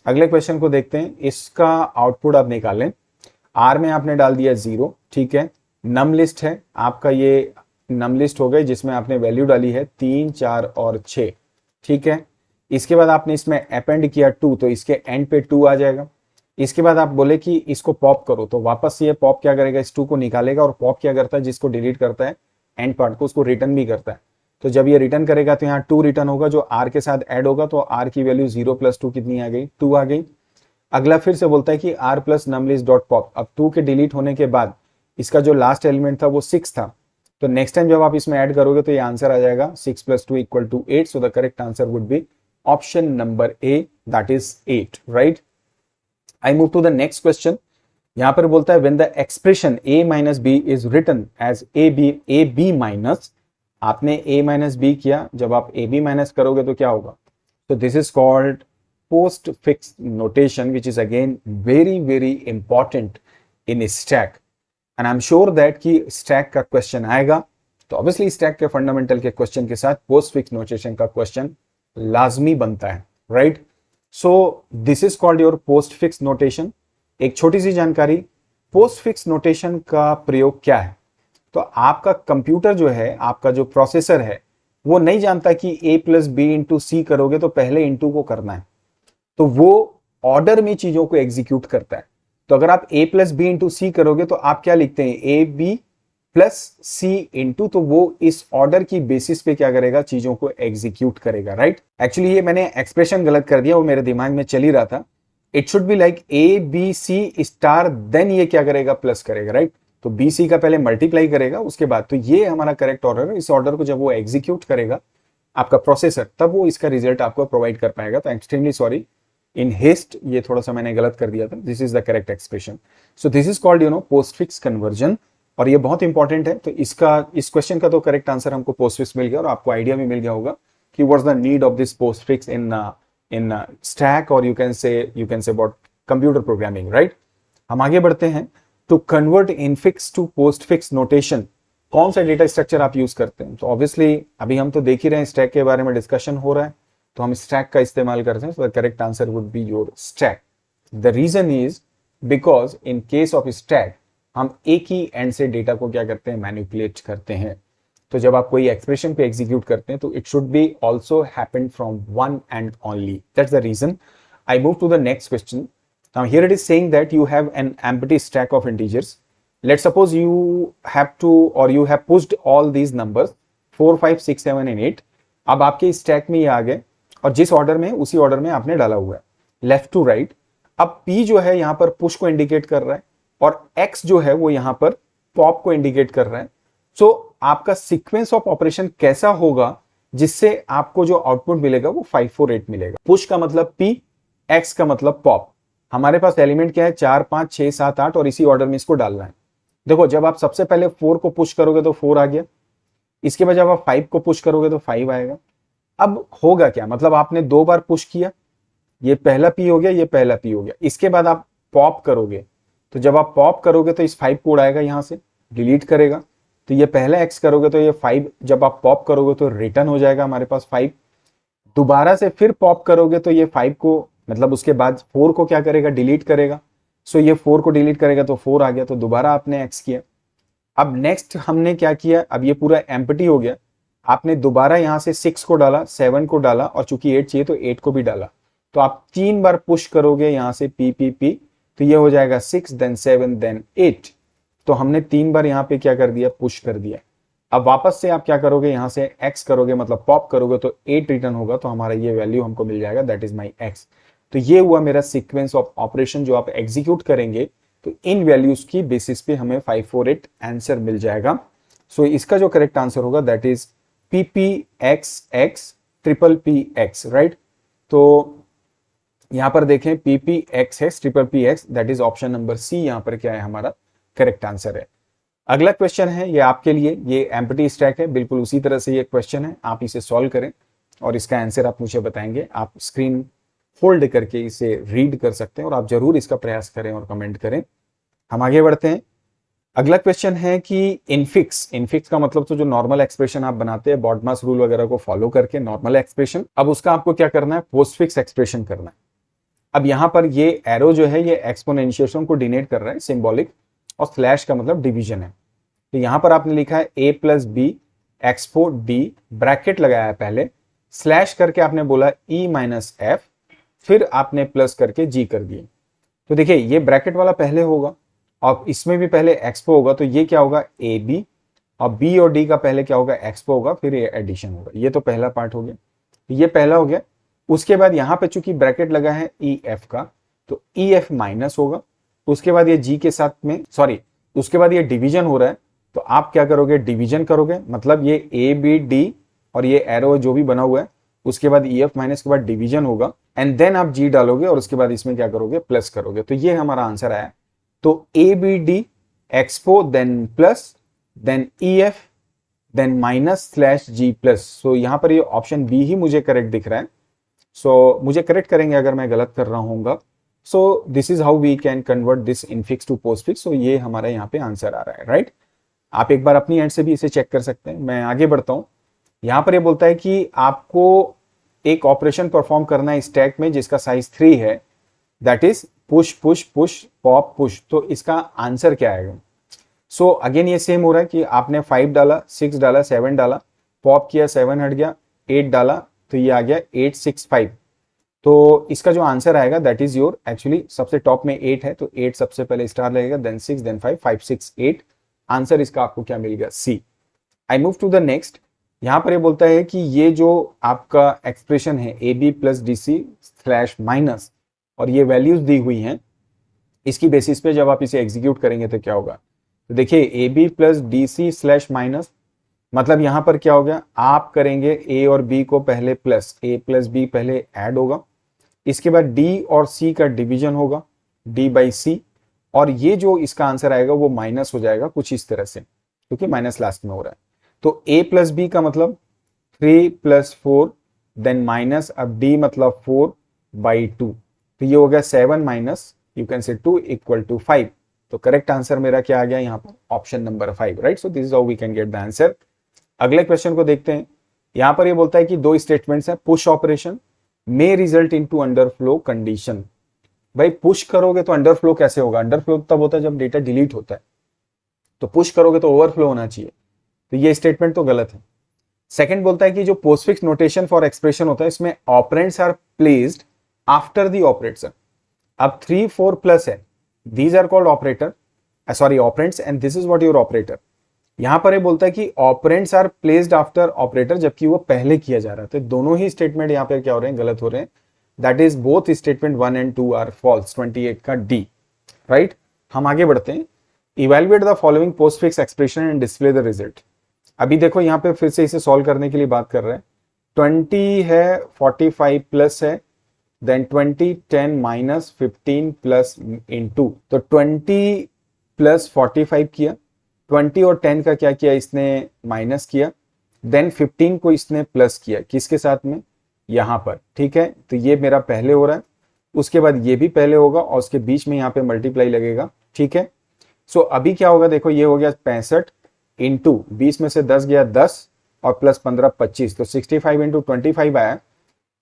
अगले क्वेश्चन को देखते हैं, इसका आउटपुट आप निकालें। आर में आपने डाल दिया 0, ठीक है। नम लिस्ट है आपका, ये नम लिस्ट हो गई जिसमें आपने वैल्यू डाली है 3, 4 और 6, ठीक है। इसके बाद आपने इसमें अपेंड किया 2, तो इसके एंड पे 2 आ जाएगा। इसके बाद आप बोले कि इसको पॉप करो, तो वापस ये पॉप क्या करेगा, इस 2 को निकालेगा, और पॉप क्या करता है, जिसको डिलीट करता है एंड पार्ट को, उसको रिटर्न भी करता है। तो जब ये रिटर्न करेगा तो यहाँ 2 रिटर्न होगा, जो आर के साथ ऐड होगा, तो आर की वैल्यू 0 + 2 कितनी आ गई, 2 आ गई। अगला फिर से बोलता है कि आर प्लस नमलिस्ट डॉट पॉप। अब 2 के डिलीट होने के बाद इसका जो लास्ट एलिमेंट था वो 6 था, तो नेक्स्ट टाइम जब आप इसमें ऐड करोगे तो ये आंसर आ जाएगा 6 + 2 = 8। So the correct answer would be option number A, that is 8, right. I move to the next question. यहां पर बोलता है when the expression a - b is written as ab minus, आपने a - b किया, जब आप ab माइनस करोगे तो क्या होगा, तो this is called post fix notation, which is again very very important in stack. And I am sure that कि स्टैक का क्वेश्चन आएगा, तो ऑब्वियसली स्टैक के फंडामेंटल के क्वेश्चन के साथ पोस्ट फिक्स नोटेशन का क्वेश्चन लाजमी बनता है, right. So this is called your post fix notation. एक छोटी सी जानकारी, पोस्ट फिक्स नोटेशन का प्रयोग क्या है, तो आपका कंप्यूटर जो है, आपका जो प्रोसेसर है, वो नहीं जानता कि a + b * c करोगे तो पहले इंटू को करना है, तो वो ऑर्डर में चीजों को एग्जीक्यूट करता है। तो अगर आप a + b * c करोगे तो आप क्या लिखते हैं, a b + c इंटू, तो वो इस ऑर्डर की बेसिस पे क्या करेगा, चीजों को एग्जीक्यूट करेगा, राइट। एक्चुअली ये मैंने एक्सप्रेशन गलत कर दिया, वो मेरे दिमाग में चल ही रहा था। It should be like a b c star, then ये क्या करेगा, प्लस करेगा, राइट। तो b c का पहले मल्टीप्लाई करेगा उसके बाद, तो ये हमारा करेक्ट ऑर्डर है। इस ऑर्डर को जब वो एग्जीक्यूट करेगा आपका प्रोसेसर, तब वो इसका रिजल्ट आपको प्रोवाइड कर पाएगा। तो एक्सट्रीमली सॉरी, इन हेस्ट ये थोड़ा सा मैंने गलत कर दिया था। This is the correct expression. So this is called post fix conversion, और ये बहुत इंपॉर्टेंट है। तो इसका, इस क्वेश्चन का तो करेक्ट आंसर हमको पोस्ट फिक्स मिल गया, और आपको आइडिया भी मिल गया होगा कि what's the need of this postfix in stack, और you can say about computer programming, right. हम आगे बढ़ते हैं। To convert infix to postfix notation, कौन सा डेटा स्ट्रक्चर आप यूज करते हैं, तो ऑब्वियसली अभी हम तो देख ही रहे हैं, स्टैक के बारे में डिस्कशन हो रहा है, तो हम स्टैक का इस्तेमाल करते हैं। So the correct answer would be your stack. The reason is because in case of stack हम एक ही एंड से डेटा को क्या करते हैं, मैनिपुलेट करते हैं। तो जब आप कोई एक्सप्रेशन पे एग्जीक्यूट करते हैं तो it should be also happen from one end only, that's the reason. I move to the next question. Now here it is saying that you have an empty stack of integers. Let's suppose you have to, or you have pushed all these numbers 4, 5, 6, 7 and 8. अब आपके stack में ये आ गए, और जिस order में, उसी order में आपने डाला हुआ है, लेफ्ट टू राइट। अब P जो है यहाँ पर पुश को इंडिकेट कर रहा है, और X जो है वो यहाँ पर पॉप को इंडिकेट कर रहा है। सो आपका सीक्वेंस ऑफ ऑपरेशन कैसा होगा जिससे आपको जो आउटपुट मिलेगा वो 5, 4, 8 मिलेगा। पुश का मतलब P, X का मतलब पॉप। हमारे पास एलिमेंट क्या है, 4, 5, 6, 7, 8, और इसी ऑर्डर में इसको डालना है। देखो, जब आप सबसे पहले 4 को पुश करोगे तो 4 आ गया, इसके बाद जब आप 5 को पुश करोगे तो 5 आएगा। अब होगा क्या, मतलब आपने 2 बार पुश किया, ये पहला P हो गया, ये पहला P हो गया। इसके बाद आप पॉप करोगे, तो जब आप पॉप करोगे तो इस 5 को उड़ाएगा, यहां से डिलीट करेगा। तो ये पहला X करोगे तो ये 5, जब आप पॉप करोगे तो रिटर्न हो जाएगा हमारे पास 5। दोबारा से फिर पॉप करोगे तो ये 5 को, मतलब उसके बाद 4 को क्या करेगा, डिलीट करेगा। सो ये 4 को डिलीट करेगा तो 4 आ गया, तो दोबारा आपने X किया। अब नेक्स्ट हमने क्या किया, अब ये पूरा एम्प्टी हो गया, आपने दोबारा यहां से 6 को डाला, 7 को डाला, और चूंकि 8 चाहिए तो 8 को भी डाला। तो आप 3 बार पुश करोगे यहां से P, तो ये हो जाएगा 6, देन 7, देन 8। तो हमने 3 बार यहाँ पे क्या कर दिया, पुश कर दिया। अब वापस से आप क्या करोगे, यहां से X करोगे, मतलब पॉप करोगे, तो 8 रिटर्न होगा, तो हमारा ये वैल्यू हमको मिल जाएगा, दैट इज माई X। तो ये हुआ मेरा सीक्वेंस ऑफ ऑपरेशन जो आप एग्जीक्यूट करेंगे, तो इन वैल्यूज की बेसिस पे हमें 5, 4, 8 आंसर मिल जाएगा। सो इसका जो करेक्ट आंसर होगा that is PPXX PPX, right. तो यहां पर देखें PPXX PPX, that is option number C, यहां पर क्या है, हमारा करेक्ट आंसर है। अगला क्वेश्चन है ये आपके लिए, ये एम्प्टी स्टैक है, बिल्कुल उसी तरह से ये क्वेश्चन है, आप इसे सॉल्व करें और इसका आंसर आप मुझे बताएंगे। आप स्क्रीन होल्ड करके इसे रीड कर सकते हैं और आप जरूर इसका प्रयास करें और कमेंट करें। हम आगे बढ़ते हैं। अगला क्वेश्चन है कि इनफिक्स, इनफिक्स का मतलब तो जो नॉर्मल एक्सप्रेशन आप बनाते हैं बॉडमास रूल वगैरह को फॉलो करके नॉर्मल एक्सप्रेशन, अब उसका आपको क्या करना है, पोस्टफिक्स एक्सप्रेशन करना है। अब यहां पर ये एरो जो है ये एक्सपोनेंशिएशन को डिनोट कर रहा है, सिंबॉलिक, और स्लैश का मतलब डिवीजन है। तो यहां पर आपने लिखा है a plus B expo D, bracket लगाया है पहले, स्लैश करके आपने बोला e माइनस एफ, फिर आपने प्लस करके g कर दिए। तो देखिए ये ब्रैकेट वाला पहले होगा और इसमें भी पहले एक्सपो होगा, तो ये क्या होगा ए बी, और b और d का पहले क्या होगा एक्सपो होगा, फिर ये एडिशन होगा। ये तो पहला पार्ट हो गया, ये पहला हो गया। उसके बाद यहां पे चूंकि ब्रैकेट लगा है ई एफ का, तो ई एफ माइनस होगा। उसके बाद ये जी के साथ में, सॉरी, उसके बाद ये डिवीजन हो रहा है, तो आप क्या करोगे, डिवीजन करोगे, मतलब ये ए बी डी और ये एरो जो भी बना हुआ है, उसके बाद ई एफ माइनस के बाद डिवीजन होगा, एंड देन आप जी डालोगे और उसके बाद इसमें क्या करोगे, प्लस करोगे। तो ये हमारा आंसर आया। तो A B D expo then plus then E F then minus slash G plus. So यहां पर ये ऑप्शन बी ही मुझे करेक्ट दिख रहा है। सो मुझे करेक्ट करेंगे अगर मैं गलत कर रहा हूँ। So this is how we can convert this infix to postfix. So ये हमारा यहाँ पे आंसर आ रहा है, राइट। आप एक बार अपनी एंड से भी इसे चेक कर सकते हैं। मैं आगे बढ़ता हूँ। यहाँ पर ये बोलता है कि आपको एक ऑपरेशन परफॉर्म करना है स्टैक में जिसका साइज 3 है, that is push push push pop push. तो इसका आंसर क्या आएगा? सो अगेन ये सेम हो रहा है कि आपने 5 डाला, 6 डाला, 7 डाला, पॉप किया, 7 हट गया, 8 डाला, तो ये आ गया 865। तो इसका जो आंसर आएगा दैट इज योर, एक्चुअली सबसे टॉप में 8 है, तो 8 सबसे पहले स्टार लगेगा, देन 6 देन 5, 5 6 8। आंसर इसका आपको क्या मिल गया, C. I move to the next. यहां पर ये बोलता है कि ये जो आपका एक्सप्रेशन है A B plus D C slash minus, और ये वैल्यूज दी हुई हैं, इसकी बेसिस पे जब आप इसे एग्जीक्यूट करेंगे तो क्या होगा। तो देखिए A B plus D C slash minus, मतलब यहां पर क्या हो गया, आप करेंगे ए और बी को पहले प्लस, ए प्लस बी पहले ऐड होगा, इसके बाद डी और सी का डिवीजन होगा, डी बाई सी, और ये जो इसका आंसर आएगा वो माइनस हो जाएगा कुछ इस तरह से, क्योंकि माइनस लास्ट में हो रहा है। तो a प्लस बी का मतलब 3 प्लस 4 देन माइनस, अब d मतलब 4 बाई 2, तो ये हो गया 7 माइनस यू कैन से 2 इक्वल टू 5। तो करेक्ट आंसर मेरा क्या आ गया यहाँ पर, option number 5, right. So this is how we can get the answer. अगले क्वेश्चन को देखते हैं। यहां पर ये बोलता है कि दो स्टेटमेंट्स हैं, push operation may result into underflow condition. भाई पुश करोगे तो अंडरफ्लो कैसे होगा? अंडरफ्लो तब होता है जब डेटा डिलीट होता है, तो पुश करोगे तो ओवरफ्लो होना चाहिए, तो ये स्टेटमेंट तो गलत है। सेकंड बोलता है कि जो पोस्टफिक्स नोटेशन फॉर एक्सप्रेशन होता है इसमें operands are placed after the operator. अब 3 4 प्लस है, these are called operator, sorry operands, and this is what your operator. यहां पर ये बोलता है कि operands are placed after operator, जबकि वो पहले किया जा रहा है। तो दोनों ही स्टेटमेंट यहां पर क्या हो रहे हैं, गलत हो रहे हैं। That is both statement 1 and 2 are false, 28 का डी, राइट। हम आगे बढ़ते हैं। Evaluate the following postfix expression and display the result. अभी देखो यहाँ पे फिर से इसे सॉल्व करने के लिए बात कर रहे हैं। 20 है, 45 प्लस है, देन 20 10 माइनस 15 प्लस इनटू, तो 20 प्लस 45 किया, 20 और 10 का क्या किया इसने, माइनस किया, देन 15 को इसने प्लस किया, किसके साथ में, यहां पर, ठीक है। तो ये मेरा पहले हो रहा है, उसके बाद ये भी पहले होगा और उसके बीच में यहाँ पे मल्टीप्लाई लगेगा, ठीक है। सो अभी क्या होगा, देखो ये हो गया 65 इंटू 20 में से 10 गया 10 और प्लस 15 25, तो 65 इंटू 25 आया।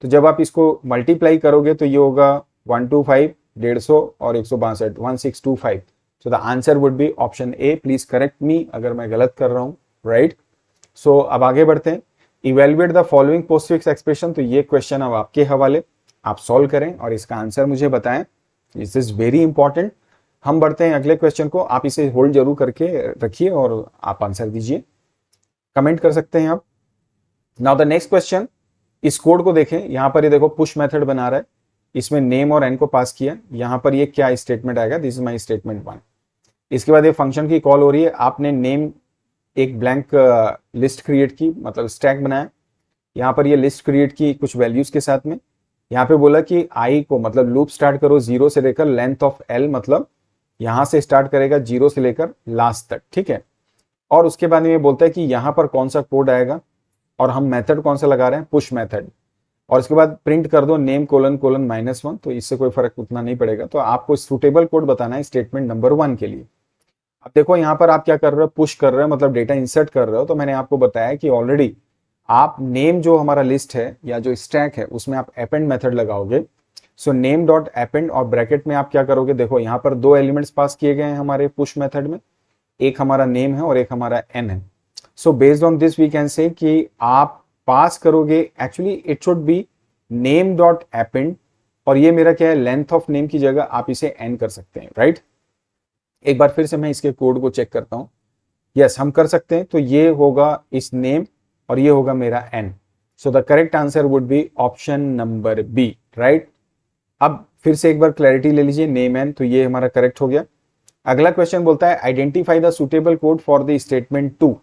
तो जब आप इसको मल्टीप्लाई करोगे तो ये होगा 125 150 और 162 1625। सो the answer would be option A. Please correct मी अगर मैं गलत कर रहा हूं, राइट। सो अब आगे बढ़ते हैं। Evaluate the following postfix expression. तो ये क्वेश्चन अब आपके हवाले, आप सॉल्व करें और इसका आंसर मुझे बताएं। This is very important. हम बढ़ते हैं अगले क्वेश्चन को। आप इसे होल्ड जरूर करके रखिए और आप आंसर दीजिए, कमेंट कर सकते हैं आप। नाउ द नेक्स्ट क्वेश्चन, इस कोड को देखें। यहां पर ये देखो पुश मेथड बना रहा है, इसमें नेम और एन को पास किया। यहां पर ये क्या स्टेटमेंट आएगा, दिस इज माई स्टेटमेंट 1। इसके बाद ये फंक्शन की कॉल हो रही है। आपने नेम एक ब्लैंक लिस्ट क्रिएट की, मतलब स्टैक बनाया। यहाँ पर ये लिस्ट क्रिएट की कुछ वैल्यूज के साथ में। यहाँ पे बोला कि आई को, मतलब लूप स्टार्ट करो 0 से लेकर लेंथ ऑफ एल, मतलब यहां से स्टार्ट करेगा 0 से लेकर लास्ट तक, ठीक है। और उसके बाद में ये बोलता है कि यहाँ पर कौन सा कोड आएगा और हम मेथड कौन सा लगा रहे हैं, पुश मेथड, और इसके बाद प्रिंट कर दो नेम कोलन कोलन -1। तो इससे कोई फर्क उतना नहीं पड़ेगा। तो आपको सुटेबल कोड बताना है स्टेटमेंट नंबर 1 के लिए। अब देखो यहाँ पर आप क्या कर रहे हो, पुश कर रहे हो, मतलब डेटा इंसर्ट कर रहे हो। तो मैंने आपको बताया कि ऑलरेडी आप नेम जो हमारा लिस्ट है या जो स्टैक है उसमें आप अपेंड मेथड लगाओगे। सो नेम डॉट अपेंड और ब्रैकेट में आप क्या करोगे, देखो यहाँ पर 2 एलिमेंट्स पास किए गए हैं हमारे पुश मेथड में, एक हमारा नेम है और एक हमारा एन है। So based on this we can say कि आप पास करोगे, actually it should be name dot append, और ये मेरा क्या है, लेंथ ऑफ नेम की जगह आप इसे एन कर सकते हैं, राइट। एक बार फिर से मैं इसके कोड को चेक करता हूं। यस, हम कर सकते हैं। तो ये होगा इस नेम और ये होगा मेरा N. So the correct answer would be option number B, right. अब फिर से एक बार क्लैरिटी ले लीजिए, नेम एन, तो ये हमारा करेक्ट हो गया। अगला क्वेश्चन बोलता है identify the suitable code for the statement 2।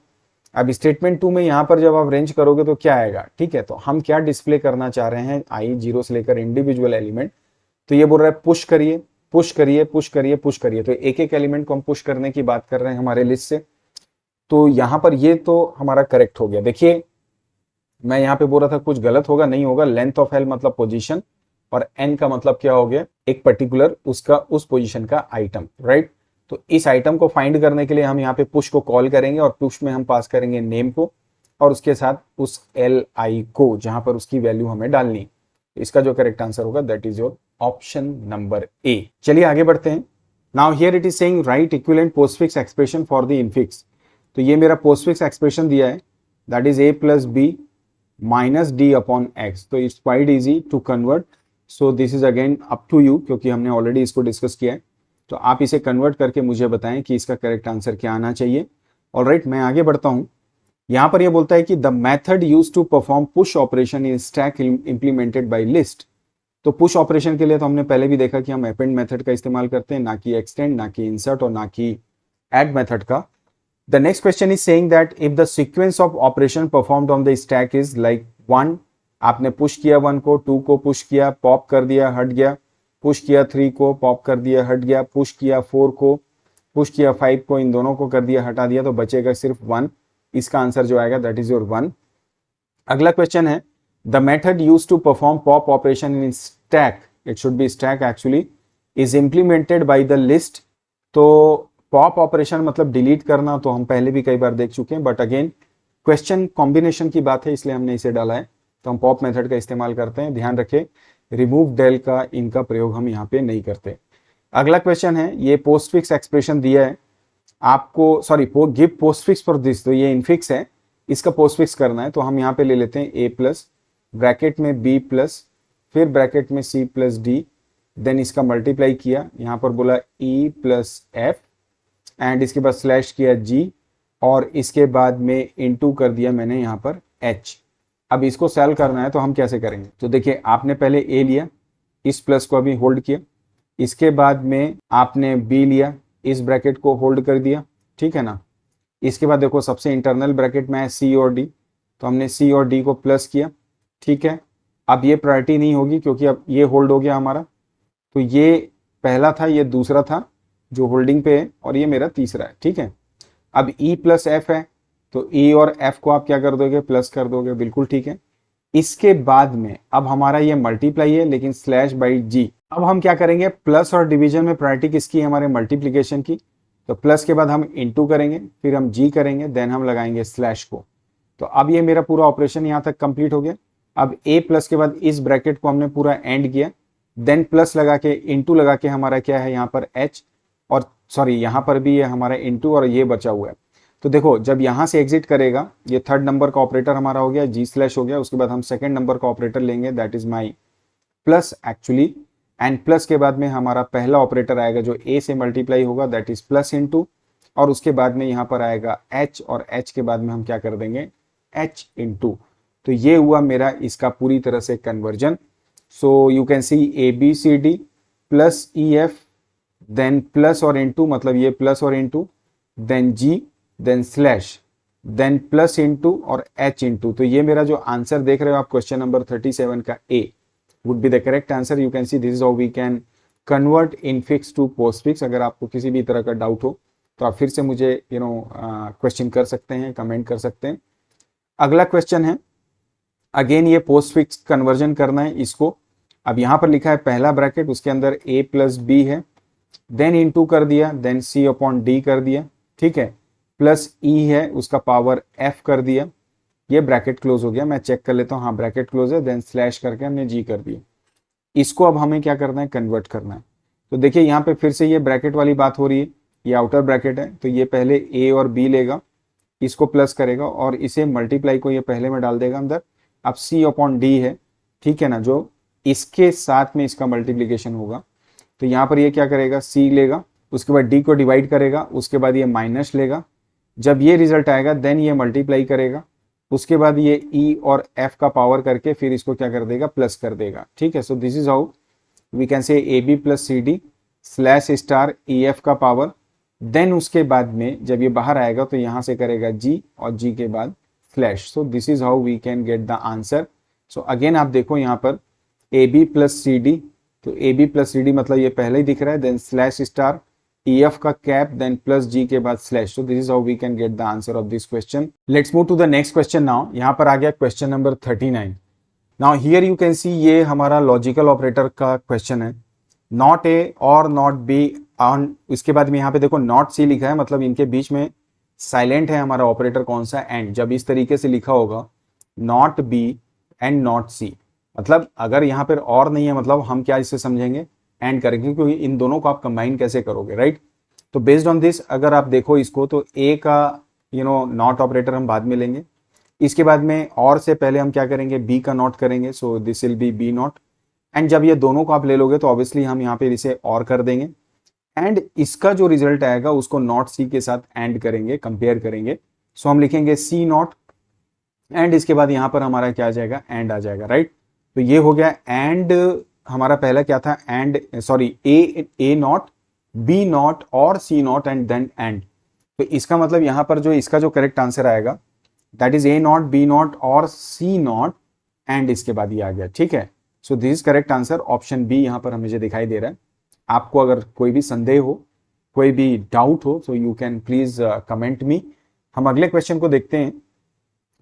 अब स्टेटमेंट 2 में यहां पर जब आप रेंज करोगे तो क्या आएगा, ठीक है। तो हम क्या डिस्प्ले करना चाह रहे हैं, आई 0 से लेकर इंडिविजुअल एलिमेंट। तो ये बोल रहा है पुश करिए पुश करिए पुश करिए पुश करिए। तो एक एक एलिमेंट को हम पुश करने की बात कर रहे हैं हमारे लिस्ट से। तो यहां पर ये तो हमारा करेक्ट हो गया। देखिए मैं यहां पे बोल रहा था कुछ गलत होगा, नहीं होगा। लेंथ ऑफ एल मतलब पोजीशन और एन का मतलब क्या हो गया, एक पर्टिकुलर उसका उस पोजीशन का आइटम, राइट। तो इस आइटम को फाइंड करने के लिए हम यहाँ पे पुश को कॉल करेंगे और पुश में हम पास करेंगे नेम को और उसके साथ उस एल आई को जहां पर उसकी वैल्यू हमें डालनी है। इसका जो करेक्ट आंसर होगा that is your option number A. चलिए आगे बढ़ते हैं। Now here it is saying right equivalent postfix expression for the infix. तो ये मेरा पोस्टफिक्स एक्सप्रेशन दिया है, that is a plus B minus D upon X. तो it's quite easy to convert. So this is again up to you, क्योंकि हमने already इसको discuss किया है। तो आप इसे कन्वर्ट करके मुझे बताएं कि इसका करेक्ट आंसर क्या आना चाहिए। ऑलराइट, मैं आगे बढ़ता हूं। यहां पर यह बोलता है कि the method used to perform push operation in stack implemented by list. तो पुश ऑपरेशन के लिए तो हमने पहले भी देखा कि हम अपेंड मेथड का इस्तेमाल करते हैं, ना कि एक्सटेंड, ना कि इंसर्ट और ना कि ऐड मेथड का। The next question is saying that if the sequence of operation performed on the stack is like 1, आपने पुश किया 1 को, 2 को पुश किया, पॉप कर दिया, हट गया, पुश किया 3 को, पॉप कर दिया, हट गया, पुश किया 4 को, पुश किया 5 को, इन दोनों को कर दिया, हटा दिया, तो बचेगा सिर्फ 1। इसका आंसर जो आएगा दैट इज योर 1। अगला क्वेश्चन है the method used to perform pop operation in stack, it should be stack actually, is implemented by the list. तो पॉप ऑपरेशन मतलब डिलीट करना, तो हम पहले भी कई बार देख चुके हैं, बट अगेन क्वेश्चन कॉम्बिनेशन की बात है इसलिए हमने इसे डाला है। तो हम पॉप मेथड का इस्तेमाल करते हैं। ध्यान रखें रिमूव डेल का इनका प्रयोग हम यहाँ पे नहीं करते। अगला क्वेश्चन है, ये पोस्टफिक्स एक्सप्रेशन दिया है आपको, sorry give postfix for this. तो ये इनफिक्स है, इसका पोस्टफिक्स करना है। तो हम यहाँ पे ले लेते हैं ए प्लस, ब्रैकेट में बी प्लस, फिर ब्रैकेट में सी प्लस डी, देन इसका मल्टीप्लाई किया, यहाँ पर बोला ई प्लस एफ, एंड इसके बाद स्लैश किया जी, और इसके बाद में इनटू कर दिया मैंने यहाँ पर एच। अब इसको सेल करना है तो हम कैसे करेंगे, तो देखिए आपने पहले ए लिया, इस प्लस को अभी होल्ड किया, इसके बाद में आपने बी लिया, इस ब्रैकेट को होल्ड कर दिया, ठीक है ना। इसके बाद देखो सबसे इंटरनल ब्रैकेट में है सी और डी, तो हमने सी और डी को प्लस किया, ठीक है। अब ये प्रायोरिटी नहीं होगी क्योंकि अब ये होल्ड हो गया हमारा। तो ये पहला था, ये दूसरा था जो होल्डिंग पे है, और ये मेरा तीसरा है, ठीक है। अब ई प्लस एफ है, तो ई और एफ को आप क्या कर दोगे, प्लस कर दोगे, बिल्कुल ठीक है। इसके बाद में अब हमारा ये मल्टीप्लाई है लेकिन स्लैश बाई जी। अब हम क्या करेंगे, प्लस और डिवीजन में प्रायोरिटी किसकी है, हमारे मल्टीप्लीकेशन की। तो प्लस के बाद हम इनटू करेंगे, फिर हम जी करेंगे, देन हम लगाएंगे स्लैश को। तो अब ये मेरा पूरा ऑपरेशन यहाँ तक कंप्लीट हो गया। अब ए प्लस के बाद इस ब्रैकेट को हमने पूरा एंड किया, देन प्लस लगा के इनटू लगा के हमारा क्या है यहाँ पर एच, और सॉरी यहाँ पर भी ये हमारा इनटू और ये बचा हुआ है। तो देखो जब यहाँ से एग्जिट करेगा, ये थर्ड नंबर का ऑपरेटर हमारा हो गया, जी स्लैश हो गया। उसके बाद हम सेकंड नंबर का ऑपरेटर लेंगे, that is my plus actually, and plus के बाद में हमारा पहला ऑपरेटर आएगा जो ए से मल्टीप्लाई होगा, दैट इज प्लस इनटू, और उसके बाद में यहाँ पर आएगा एच, और एच के बाद में हम क्या कर देंगे, एच इनटू। तो ये हुआ मेरा इसका पूरी तरह से conversion. So you can see A B C D plus E F, then plus और इनटू, मतलब ये प्लस और into, then G, then slash, then plus into और एच इनटू। तो ये मेरा जो आंसर देख रहे हो आप क्वेश्चन नंबर 37 का ए would be the correct answer. You can see this is how we can convert infix to postfix. अगर आपको किसी भी तरह का डाउट हो तो आप फिर से मुझे क्वेश्चन कर सकते हैं, कमेंट कर सकते हैं। अगला क्वेश्चन है, अगेन ये पोस्ट फिक्स कन्वर्जन करना है इसको। अब यहाँ पर लिखा है पहला ब्रैकेट, उसके अंदर a प्लस बी है, देन इनटू कर दिया, देन c अपॉन डी कर दिया, ठीक है, प्लस e है उसका पावर f कर दिया, ये ब्रैकेट क्लोज हो गया। मैं चेक कर लेता हूँ, हाँ ब्रैकेट क्लोज है, देन स्लैश करके हमने g कर दिया। इसको अब हमें क्या करना है, कन्वर्ट करना है। तो देखिए यहाँ पे फिर से ये ब्रैकेट वाली बात हो रही है, ये आउटर ब्रैकेट है, तो ये पहले a और b लेगा, इसको प्लस करेगा और इसे मल्टीप्लाई को ये पहले में डाल देगा अंदर। अब c अपॉन डी है, ठीक है ना, जो इसके साथ में इसका मल्टीप्लीकेशन होगा। तो यहाँ पर ये क्या करेगा, c लेगा, उसके बाद d को डिवाइड करेगा, उसके बाद ये माइनस लेगा, जब ये रिजल्ट आएगा देन ये मल्टीप्लाई करेगा, उसके बाद ये e और f का पावर करके फिर इसको क्या कर देगा, प्लस कर देगा, ठीक है। So this is how we can say ab plus C D slash star E F का पावर, देन उसके बाद में जब ये बाहर आएगा तो यहाँ से करेगा g और g के बाद slash. So this is how we can get the answer. So again आप देखो यहाँ पर ab प्लस सी डी, तो ab प्लस सी डी मतलब ये पहले ही दिख रहा है, then slash star E F का कैप, देन प्लस जी के बाद slash. So this is how we can get the answer of this question. Let's move to the next question now. यहाँ पर आ गया question number 39। Now here you can सी ये हमारा logical operator का question है, not a और not be on, इसके बाद में यहाँ पे देखो नॉट सी लिखा है, मतलब इनके बीच में साइलेंट है हमारा ऑपरेटर कौन सा, एंड। जब इस तरीके से लिखा होगा नॉट बी एंड नॉट सी, मतलब अगर यहाँ पर और नहीं है, मतलब हम क्या इससे समझेंगे, एंड करेंगे, क्योंकि इन दोनों को आप कंबाइन कैसे करोगे, राइट। तो बेस्ड ऑन दिस अगर आप देखो इसको, तो ए का नॉट ऑपरेटर हम बाद में लेंगे, इसके बाद में और से पहले हम क्या करेंगे, बी का नॉट करेंगे, so this will be B not. And जब ये दोनों को आप ले लोगे तो ऑब्वियसली हम यहाँ पे इसे और कर देंगे, एंड इसका जो रिजल्ट आएगा उसको नॉट सी के साथ एंड करेंगे, कंपेयर करेंगे। सो हम लिखेंगे सी नॉट, एंड इसके बाद यहाँ पर हमारा क्या आ जाएगा, एंड आ जाएगा, राइट। तो ये हो गया एंड, हमारा पहला क्या था, and sorry A not, B not और C not and then and. तो इसका मतलब यहाँ पर जो इसका जो करेक्ट आंसर आएगा that is A not, B not और सी नॉट, एंड इसके बाद ये आ गया, ठीक है। So this is correct answer, option B यहाँ पर मुझे दिखाई दे रहा है। आपको अगर कोई भी संदेह हो, कोई भी डाउट हो, सो you can please comment me. हम अगले क्वेश्चन को देखते हैं।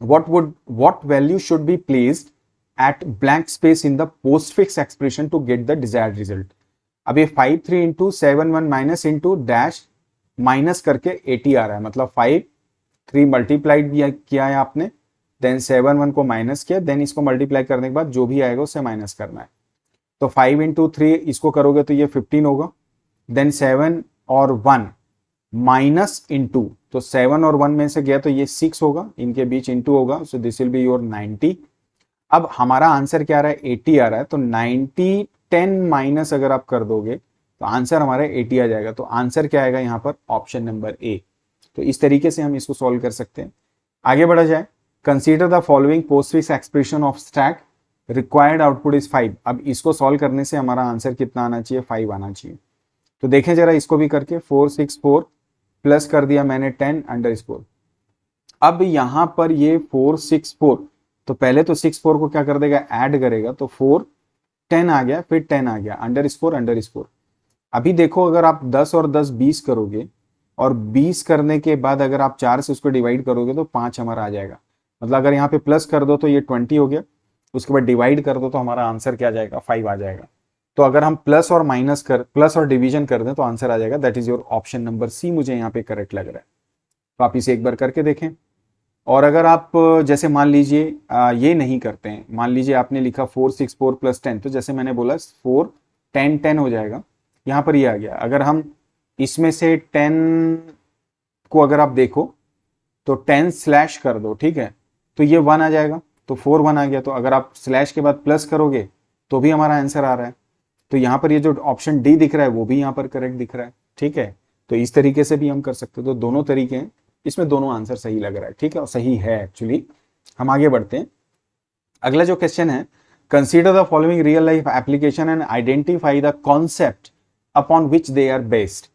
what value should be placed at blank space in the postfix expression to get the desired result। अब ये 53 into 71 minus into dash minus करके 80 आ रहा है, मतलब 53 मल्टीप्लाइड किया है आपने, देन 71 को माइनस किया, देन इसको मल्टीप्लाई करने के बाद जो भी आएगा उससे माइनस करना है। तो 5 इंटू 3 इसको करोगे तो ये 15 होगा, देन 7 और 1 माइनस इंटू, तो 7 और 1 में से गया तो ये 6 होगा, इनके बीच इंटू होगा, सो दिस विल बी योर 90। अब हमारा आंसर क्या आ रहा है, 80 आ रहा है, तो 90 10 माइनस अगर आप कर दोगे तो आंसर हमारा 80 आ जाएगा। तो आंसर क्या आएगा यहाँ पर, ऑप्शन नंबर ए। तो इस तरीके से हम इसको सॉल्व कर सकते हैं। आगे बढ़ा जाए, consider the following postfix expression of stack, required output is 5। अब इसको सॉल्व करने से हमारा आंसर कितना आना चाहिए, 5 आना चाहिए। तो देखें जरा इसको भी करके, 464 प्लस कर दिया मैंने 10 अंडरस्कोर। अब यहाँ पर ये 464, तो पहले तो 64 को क्या कर देगा, ऐड करेगा, तो 4 10 आ गया, फिर 10 आ गया, अंडरस्कोर अंडरस्कोर। अभी देखो अगर आप 10 और 10 20 करोगे, और 20 करने के बाद अगर आप 4 से उसको डिवाइड करोगे तो 5 हमारा आ जाएगा। मतलब अगर यहाँ पे प्लस कर दो तो ये 20 हो गया, उसके बाद डिवाइड कर दो तो हमारा आंसर क्या आ जाएगा, 5 आ जाएगा। तो अगर हम प्लस और माइनस प्लस और डिवीजन कर दें तो आंसर आ जाएगा, that is your option number C, मुझे यहाँ पे करेक्ट लग रहा है। तो आप इसे एक बार करके देखें। और अगर आप जैसे मान लीजिए ये नहीं करते हैं, मान लीजिए आपने लिखा 464 प्लस 10, तो जैसे मैंने बोला 4 10 10 हो जाएगा, यहाँ पर ये आ गया। अगर हम इसमें से 10 को अगर आप देखो तो 10 स्लैश कर दो, ठीक है, तो ये 1 आ जाएगा, तो 4 1 आ गया। तो अगर आप स्लैश के बाद प्लस करोगे तो भी हमारा आंसर आ रहा है। तो यहाँ पर ये जो ऑप्शन डी दिख रहा है वो भी यहाँ पर करेक्ट दिख रहा है, ठीक है। तो इस तरीके से भी हम कर सकते हैं। तो दोनों तरीके हैं, इसमें दोनों आंसर सही लग रहा है, ठीक है, और सही है एक्चुअली। हम आगे बढ़ते हैं। अगला जो क्वेश्चन है, consider the following real life application and identify the concept upon which they are based.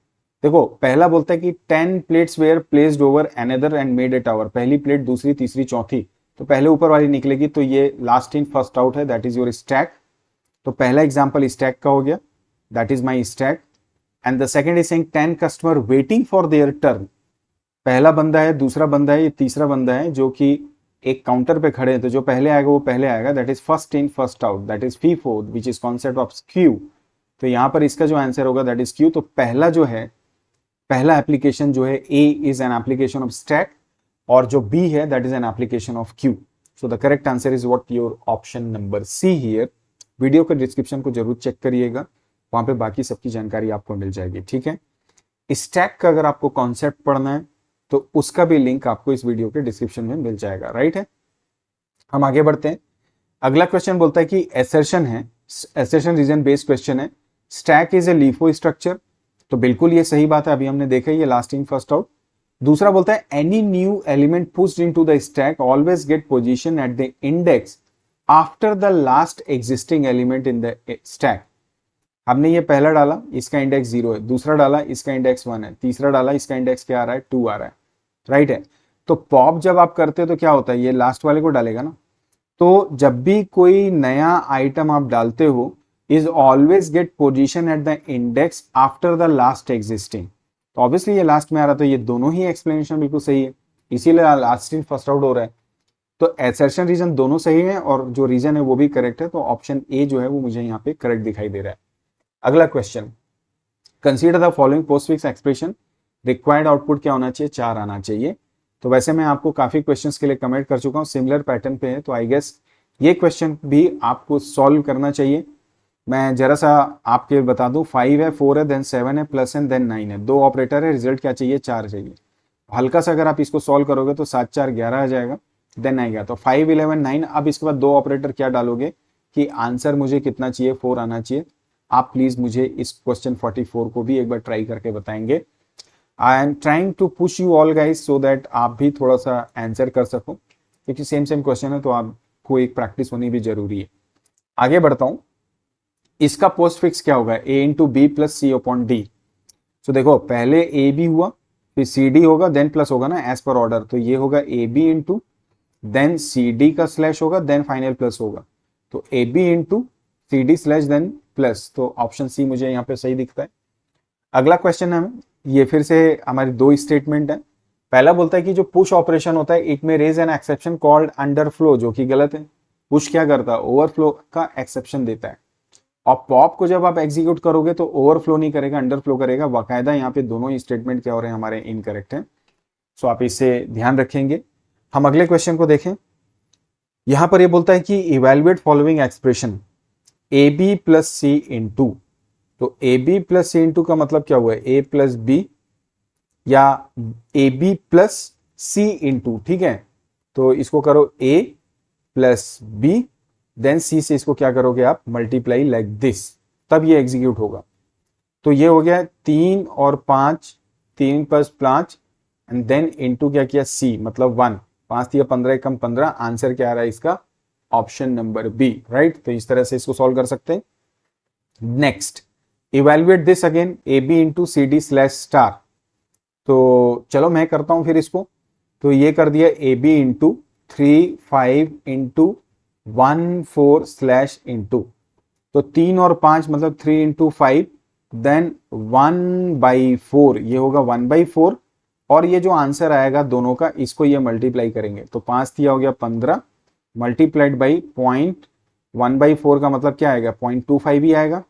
देखो पहला बोलता है कि 10 plates were placed over another and made a tower. पहली प्लेट, दूसरी, तीसरी, चौथी, तो पहले ऊपर वाली निकलेगी, तो ये लास्ट इन फर्स्ट आउट है, दैट इज योर स्टैक। तो पहला एग्जांपल स्टैक का हो गया, that is my stack. And the second is saying 10 customer waiting for their turn. पहला बंदा है, दूसरा बंदा है, ये तीसरा बंदा है जो कि एक काउंटर पे खड़े हैं, तो जो पहले आएगा वो पहले आएगा, that is first in first out, that is FIFO, which is concept of Q. तो यहां पर इसका जो आंसर होगा दैट इज क्यू। तो पहला जो है, पहला एप्लीकेशन जो है A is an application of stack, और जो बी है that is an application of queue. So the correct answer is what your option number C here. Video के डिस्क्रिप्शन को जरूर चेक करिएगा, वहां पे बाकी सबकी जानकारी आपको मिल जाएगी, ठीक है। स्टैक का अगर आपको कॉन्सेप्ट पढ़ना है तो उसका भी लिंक आपको इस वीडियो के डिस्क्रिप्शन में मिल जाएगा, राइट है। हम आगे बढ़ते हैं। अगला क्वेश्चन बोलता है कि एसर्शन है, एसर्शन रीजन बेस्ड क्वेश्चन है, stack is a LIFO structure. तो बिल्कुल ये सही बात है, अभी हमने देखा ये लास्ट इन फर्स्ट आउट। दूसरा बोलता है any new element pushed into the stack always get position at the index after the last existing element in the stack. हमने ये पहला डाला, इसका इंडेक्स 0 है, दूसरा डाला, इसका इंडेक्स 1 है, तीसरा डाला, इसका इंडेक्स क्या आ रहा है, 2 आ रहा है, राइट है। तो पॉप जब आप करते हो तो क्या होता है, ये लास्ट वाले को डालेगा ना। तो जब भी कोई नया आइटम आप डालते हो, is always get position at the index after the last existing. तो ऑब्वियसली ये लास्ट में आ रहा, तो ये दोनों ही एक्सप्लेनेशन बिल्कुल सही है, इसीलिए लास्ट इन फर्स्ट आउट हो रहा है। तो एसर्शन रीजन दोनों सही है और जो रीजन है वो भी करेक्ट है, तो ऑप्शन ए जो है वो मुझे यहाँ पे करेक्ट दिखाई दे रहा है। अगला question, consider the following postfix expression, required output क्या होना चाहिए, 4 आना चाहिए। तो वैसे मैं आपको काफी क्वेश्चंस के लिए कमेंट कर चुका हूँ, सिमिलर पैटर्न पे है, तो आई गेस ये क्वेश्चन भी आपको सॉल्व करना चाहिए। मैं जरा सा आपके बता दूं, 5 है, 4 है, देन 7 है, प्लस है, देन 9 है, 2 ऑपरेटर है, रिजल्ट क्या चाहिए, 4 चाहिए। हल्का सा अगर आप इसको सॉल्व करोगे तो 7 4 11 आ जाएगा, देन आएगा तो 5 11 9। अब इसके बाद 2 ऑपरेटर क्या डालोगे कि आंसर मुझे कितना चाहिए, 4 आना चाहिए। आप प्लीज मुझे इस क्वेश्चन 44 को भी एक बार ट्राई करके बताएंगे। I am trying to push you all guys so that आप भी थोड़ा सा आंसर कर सको, क्योंकि सेम सेम क्वेश्चन है तो आपको एक प्रैक्टिस होनी भी जरूरी है। आगे बढ़ता हूं, इसका पोस्ट फिक्स क्या होगा, A into B plus C upon D. तो देखो पहले ए बी हुआ, फिर सी डी होगा, देन प्लस होगा ना एज पर ऑर्डर, तो ये होगा A B into then C D का स्लैश होगा, देन फाइनल प्लस होगा, तो A B into C D slash then plus. तो ऑप्शन सी मुझे यहाँ पे सही दिखता है। अगला क्वेश्चन है, ये फिर से हमारी 2 स्टेटमेंट है। पहला बोलता है कि जो पुश ऑपरेशन होता है, it may raise an exception called underflow, जो कि गलत है। पुश क्या करता है, ओवरफ्लो का एक्सेप्शन देता है। और पॉप को जब आप एग्जीक्यूट करोगे तो ओवरफ्लो नहीं करेगा, अंडरफ्लो करेगा। बाकायदा यहाँ पे दोनों ही स्टेटमेंट क्या हो रहे हैं हमारे, इनकरेक्ट है। सो आप इससे ध्यान रखेंगे। हम अगले क्वेश्चन को देखें। यहां पर ये बोलता है कि evaluate following expression A B plus C into. तो A B plus C into का मतलब क्या हुआ है, ए प्लस बी या A B plus C into, ठीक है। तो इसको करो A plus B, then C से इसको क्या करोगे आप, मल्टीप्लाई लाइक दिस, तब ये एग्जीक्यूट होगा। तो ये हो गया 3 और 5, 3 प्लस 5 एंड देन इंटू क्या किया सी, मतलब 1, 5 या 15 कम 15, आंसर क्या आ रहा है इसका, ऑप्शन नंबर बी, राइट। तो इस तरह से इसको सॉल्व कर सकते हैं। Next, evaluate this again, A B into C D slash star. तो चलो मैं करता हूं फिर इसको। तो ये कर दिया A B into 3 5 into 1 4 slash into, तो 3 और 5 मतलब 3 इंटू 5, देन 1/4, ये होगा 1/4। और ये जो आंसर आएगा दोनों का, इसको ये मल्टीप्लाई करेंगे, तो 5 दिया हो गया 15 मल्टीप्लाइड बाई 0.1/4 का मतलब क्या आएगा, 0.25 ही आएगा।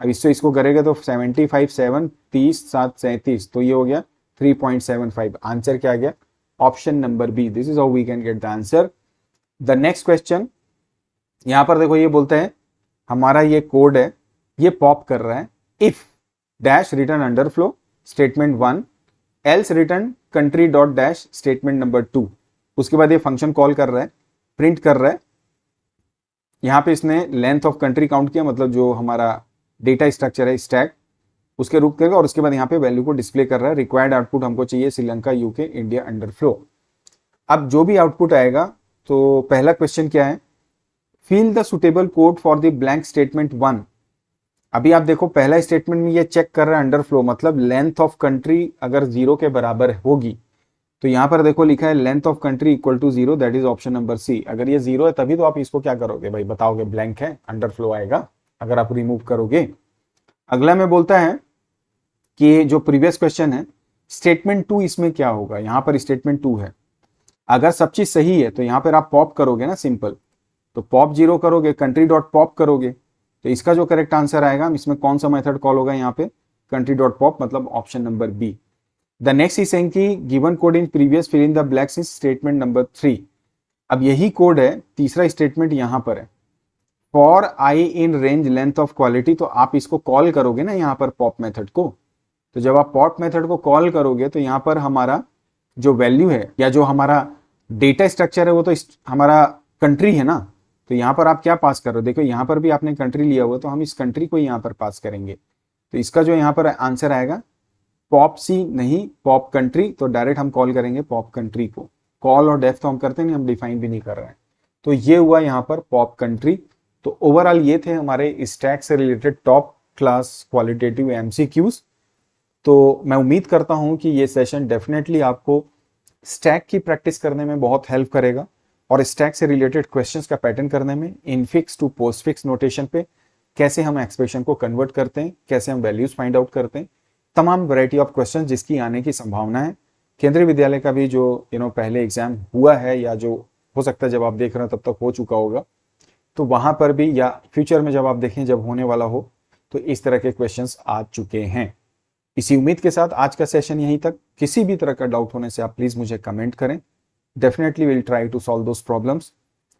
अब इससे इसको करेगा तो 75 7 30 7 37, तो ये हो गया 3.75। आंसर क्या आ गया, option number B. This is how we can get the answer. The next question, यहां पर देखो ये बोलता है हमारा ये कोड है, ये पॉप कर रहा है, if dash return underflow statement 1 else return country dot dash statement number 2। उसके बाद ये फंक्शन कॉल कर रहा है, प्रिंट कर रहा है। यहां पे इसने लेंथ ऑफ कंट्री काउंट किया, मतलब जो हमारा डेटा स्ट्रक्चर है स्टैक, उसके रूप करेगा, और उसके बाद यहाँ पे वैल्यू को डिस्प्ले कर रहा है। रिक्वायर्ड आउटपुट हमको चाहिए श्रीलंका यूके इंडिया अंडरफ्लो। अब जो भी आउटपुट आएगा, तो पहला क्वेश्चन क्या है, fill the suitable code for the blank statement 1। अभी आप देखो पहला स्टेटमेंट में ये चेक कर रहा है अंडरफ्लो, मतलब लेंथ ऑफ कंट्री अगर 0 के बराबर होगी, तो यहां पर देखो लिखा है length of country equal to 0, that is option number C. अगर ये 0 है तभी तो आप इसको क्या करोगे भाई, बताओगे ब्लैंक है, अंडरफ्लो आएगा अगर आप रिमूव करोगे। अगला में बोलता है कि जो प्रीवियस क्वेश्चन है स्टेटमेंट 2 इसमें क्या होगा, यहाँ पर स्टेटमेंट 2 है, अगर सब चीज सही है तो यहाँ पर आप पॉप करोगे ना, सिंपल, तो पॉप 0 करोगे, कंट्री डॉट पॉप करोगे, तो इसका जो करेक्ट आंसर आएगा, इसमें कौन सा मेथड कॉल होगा यहाँ पे, कंट्री डॉट पॉप, मतलब option number B. The next is saying कि given code in previous fill in the blanks is statement number 3। अब यही कोड है, तीसरा स्टेटमेंट यहाँ पर है, for I in range length of quality, तो आप इसको कॉल करोगे ना यहाँ पर पॉप मेथड को, तो जब आप पॉप मेथड को कॉल करोगे तो यहाँ पर हमारा जो वैल्यू है या जो हमारा डेटा स्ट्रक्चर है वो तो हमारा कंट्री है ना, तो यहाँ पर आप क्या पास कर रहे हो, देखो यहाँ पर भी आपने कंट्री लिया हुआ, तो हम इस कंट्री को यहाँ पर पास करेंगे, तो इसका जो यहाँ पर आंसर आएगा पॉप सी नहीं पॉप कंट्री, तो डायरेक्ट हम कॉल करेंगे पॉप कंट्री को। कॉल और डेफ तो हम करते नहीं, हम डिफाइन भी नहीं कर रहे हैं, तो ये हुआ यहाँ पर पॉप कंट्री। तो ओवरऑल ये थे हमारे स्टैक से related top class qualitative MCQs. तो मैं उम्मीद करता हूं कि ये सेशन डेफिनेटली आपको स्टैक की प्रैक्टिस करने में बहुत हेल्प करेगा और स्टैक से रिलेटेड क्वेश्चंस का पैटर्न करने में, इनफिक्स टू पोस्टफिक्स नोटेशन पे कैसे हम एक्सप्रेशन को कन्वर्ट करते हैं, कैसे हम वैल्यूज फाइंड आउट करते हैं, तमाम वैरायटी ऑफ क्वेश्चन जिसकी आने की संभावना है। केंद्रीय विद्यालय का भी जो पहले एग्जाम हुआ है या जो हो सकता है जब आप देख रहे हो तब तक हो चुका होगा, तो वहां पर भी या फ्यूचर में जब आप देखें जब होने वाला हो, तो इस तरह के क्वेश्चंस आ चुके हैं। इसी उम्मीद के साथ आज का सेशन यहीं तक। किसी भी तरह का डाउट होने से आप प्लीज मुझे कमेंट करें, definitely will try to solve those problems.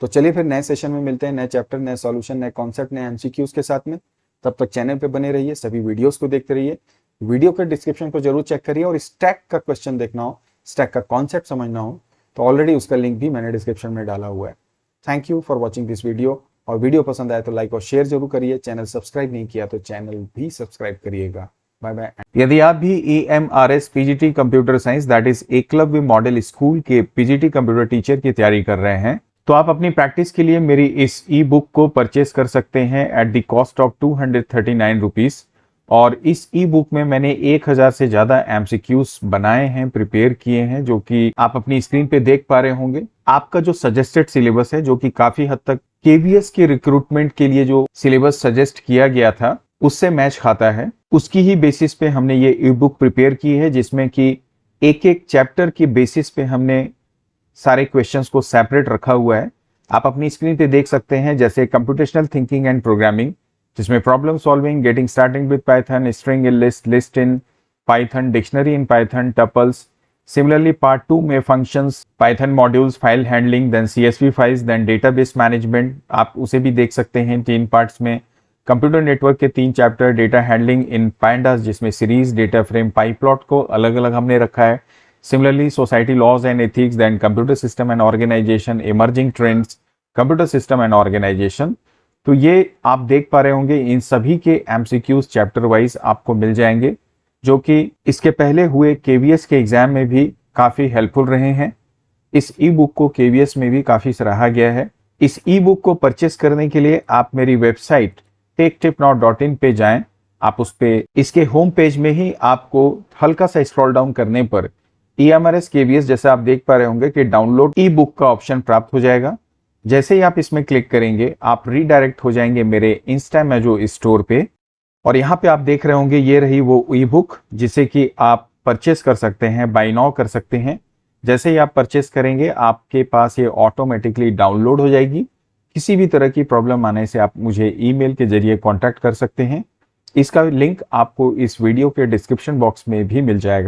तो चलिए फिर नए सेशन में मिलते हैं, नए चैप्टर, नए सॉल्यूशन, नए कॉन्सेप्ट, नए एमसीक्यूज के साथ में। तब तक चैनल पे बने रहिए, सभी वीडियोस को देखते रहिए, वीडियो के डिस्क्रिप्शन को जरूर चेक करिए, और स्टैक का क्वेश्चन देखना हो, स्टैक का कॉन्सेप्ट समझना हो, तो ऑलरेडी उसका लिंक भी मैंने डिस्क्रिप्शन में डाला हुआ है। Thank you for watching this video, और वीडियो पसंद आए तो लाइक और शेयर जरूर करिए, चैनल सब्सक्राइब नहीं किया तो चैनल भी सब्सक्राइब करिएगा। Bye bye. यदि आप भी EMRS PGT computer science that is Eklavya model school के PGT कंप्यूटर टीचर की तैयारी कर रहे हैं, तो आप अपनी प्रैक्टिस के लिए मेरी इस ई बुक को परचेस कर सकते हैं at the cost of 239 rupees. और इस ई बुक में मैंने 1000 से ज्यादा एमसीक्यूज बनाए हैं, प्रिपेयर किए हैं, जो कि आप अपनी स्क्रीन पे देख पा रहे होंगे। आपका जो सजेस्टेड सिलेबस है, जो कि काफी हद तक KVS के रिक्रूटमेंट के लिए जो सिलेबस सजेस्ट किया गया था उससे मैच खाता है, उसकी ही बेसिस पे हमने ये ई बुक प्रिपेयर की है, जिसमें कि एक एक चैप्टर की बेसिस पे हमने सारे क्वेश्चंस को सेपरेट रखा हुआ है। आप अपनी स्क्रीन पे देख सकते हैं, जैसे कंप्यूटेशनल थिंकिंग एंड प्रोग्रामिंग, जिसमें problem solving, getting starting with Python, string in list, list in Python, dictionary in Python, tuples. Similarly part 2 में functions, Python modules, file handling, then CSV files, then database management, आप उसे भी देख सकते हैं 3 parts में। Computer network के 3 chapter, data handling in pandas, जिसमें सीरीज, डेटा फ्रेम, पाइप्लॉट को अलग अलग हमने रखा है। Similarly society laws and ethics, then computer system and organisation, emerging trends, computer system and organisation. तो ये आप देख पा रहे होंगे, इन सभी के एमसीक्यूज चैप्टर वाइज आपको मिल जाएंगे, जो कि इसके पहले हुए KVS के एग्जाम में भी काफी हेल्पफुल रहे हैं। इस ई बुक को KVS में भी काफी सराहा गया है। इस ई बुक को परचेस करने के लिए आप मेरी वेबसाइट techtipnow.in पे जाएं। आप उस पे इसके होम पेज में ही आपको हल्का सा स्क्रॉल डाउन करने पर EMRS KVS, जैसे आप देख पा रहे होंगे कि डाउनलोड ई बुक का ऑप्शन प्राप्त हो जाएगा। जैसे ही आप इसमें क्लिक करेंगे, आप रीडायरेक्ट हो जाएंगे मेरे इंस्टामेजो स्टोर पे, और यहाँ पे आप देख रहे होंगे ये रही वो ई बुक, जिसे कि आप परचेस कर सकते हैं, बाय नाउ कर सकते हैं। जैसे ही आप परचेस करेंगे, आपके पास ये ऑटोमेटिकली डाउनलोड हो जाएगी। किसी भी तरह की प्रॉब्लम आने से आप मुझे ईमेल के जरिए कांटेक्ट कर सकते हैं। इसका लिंक आपको इस वीडियो के डिस्क्रिप्शन बॉक्स में भी मिल जाएगा।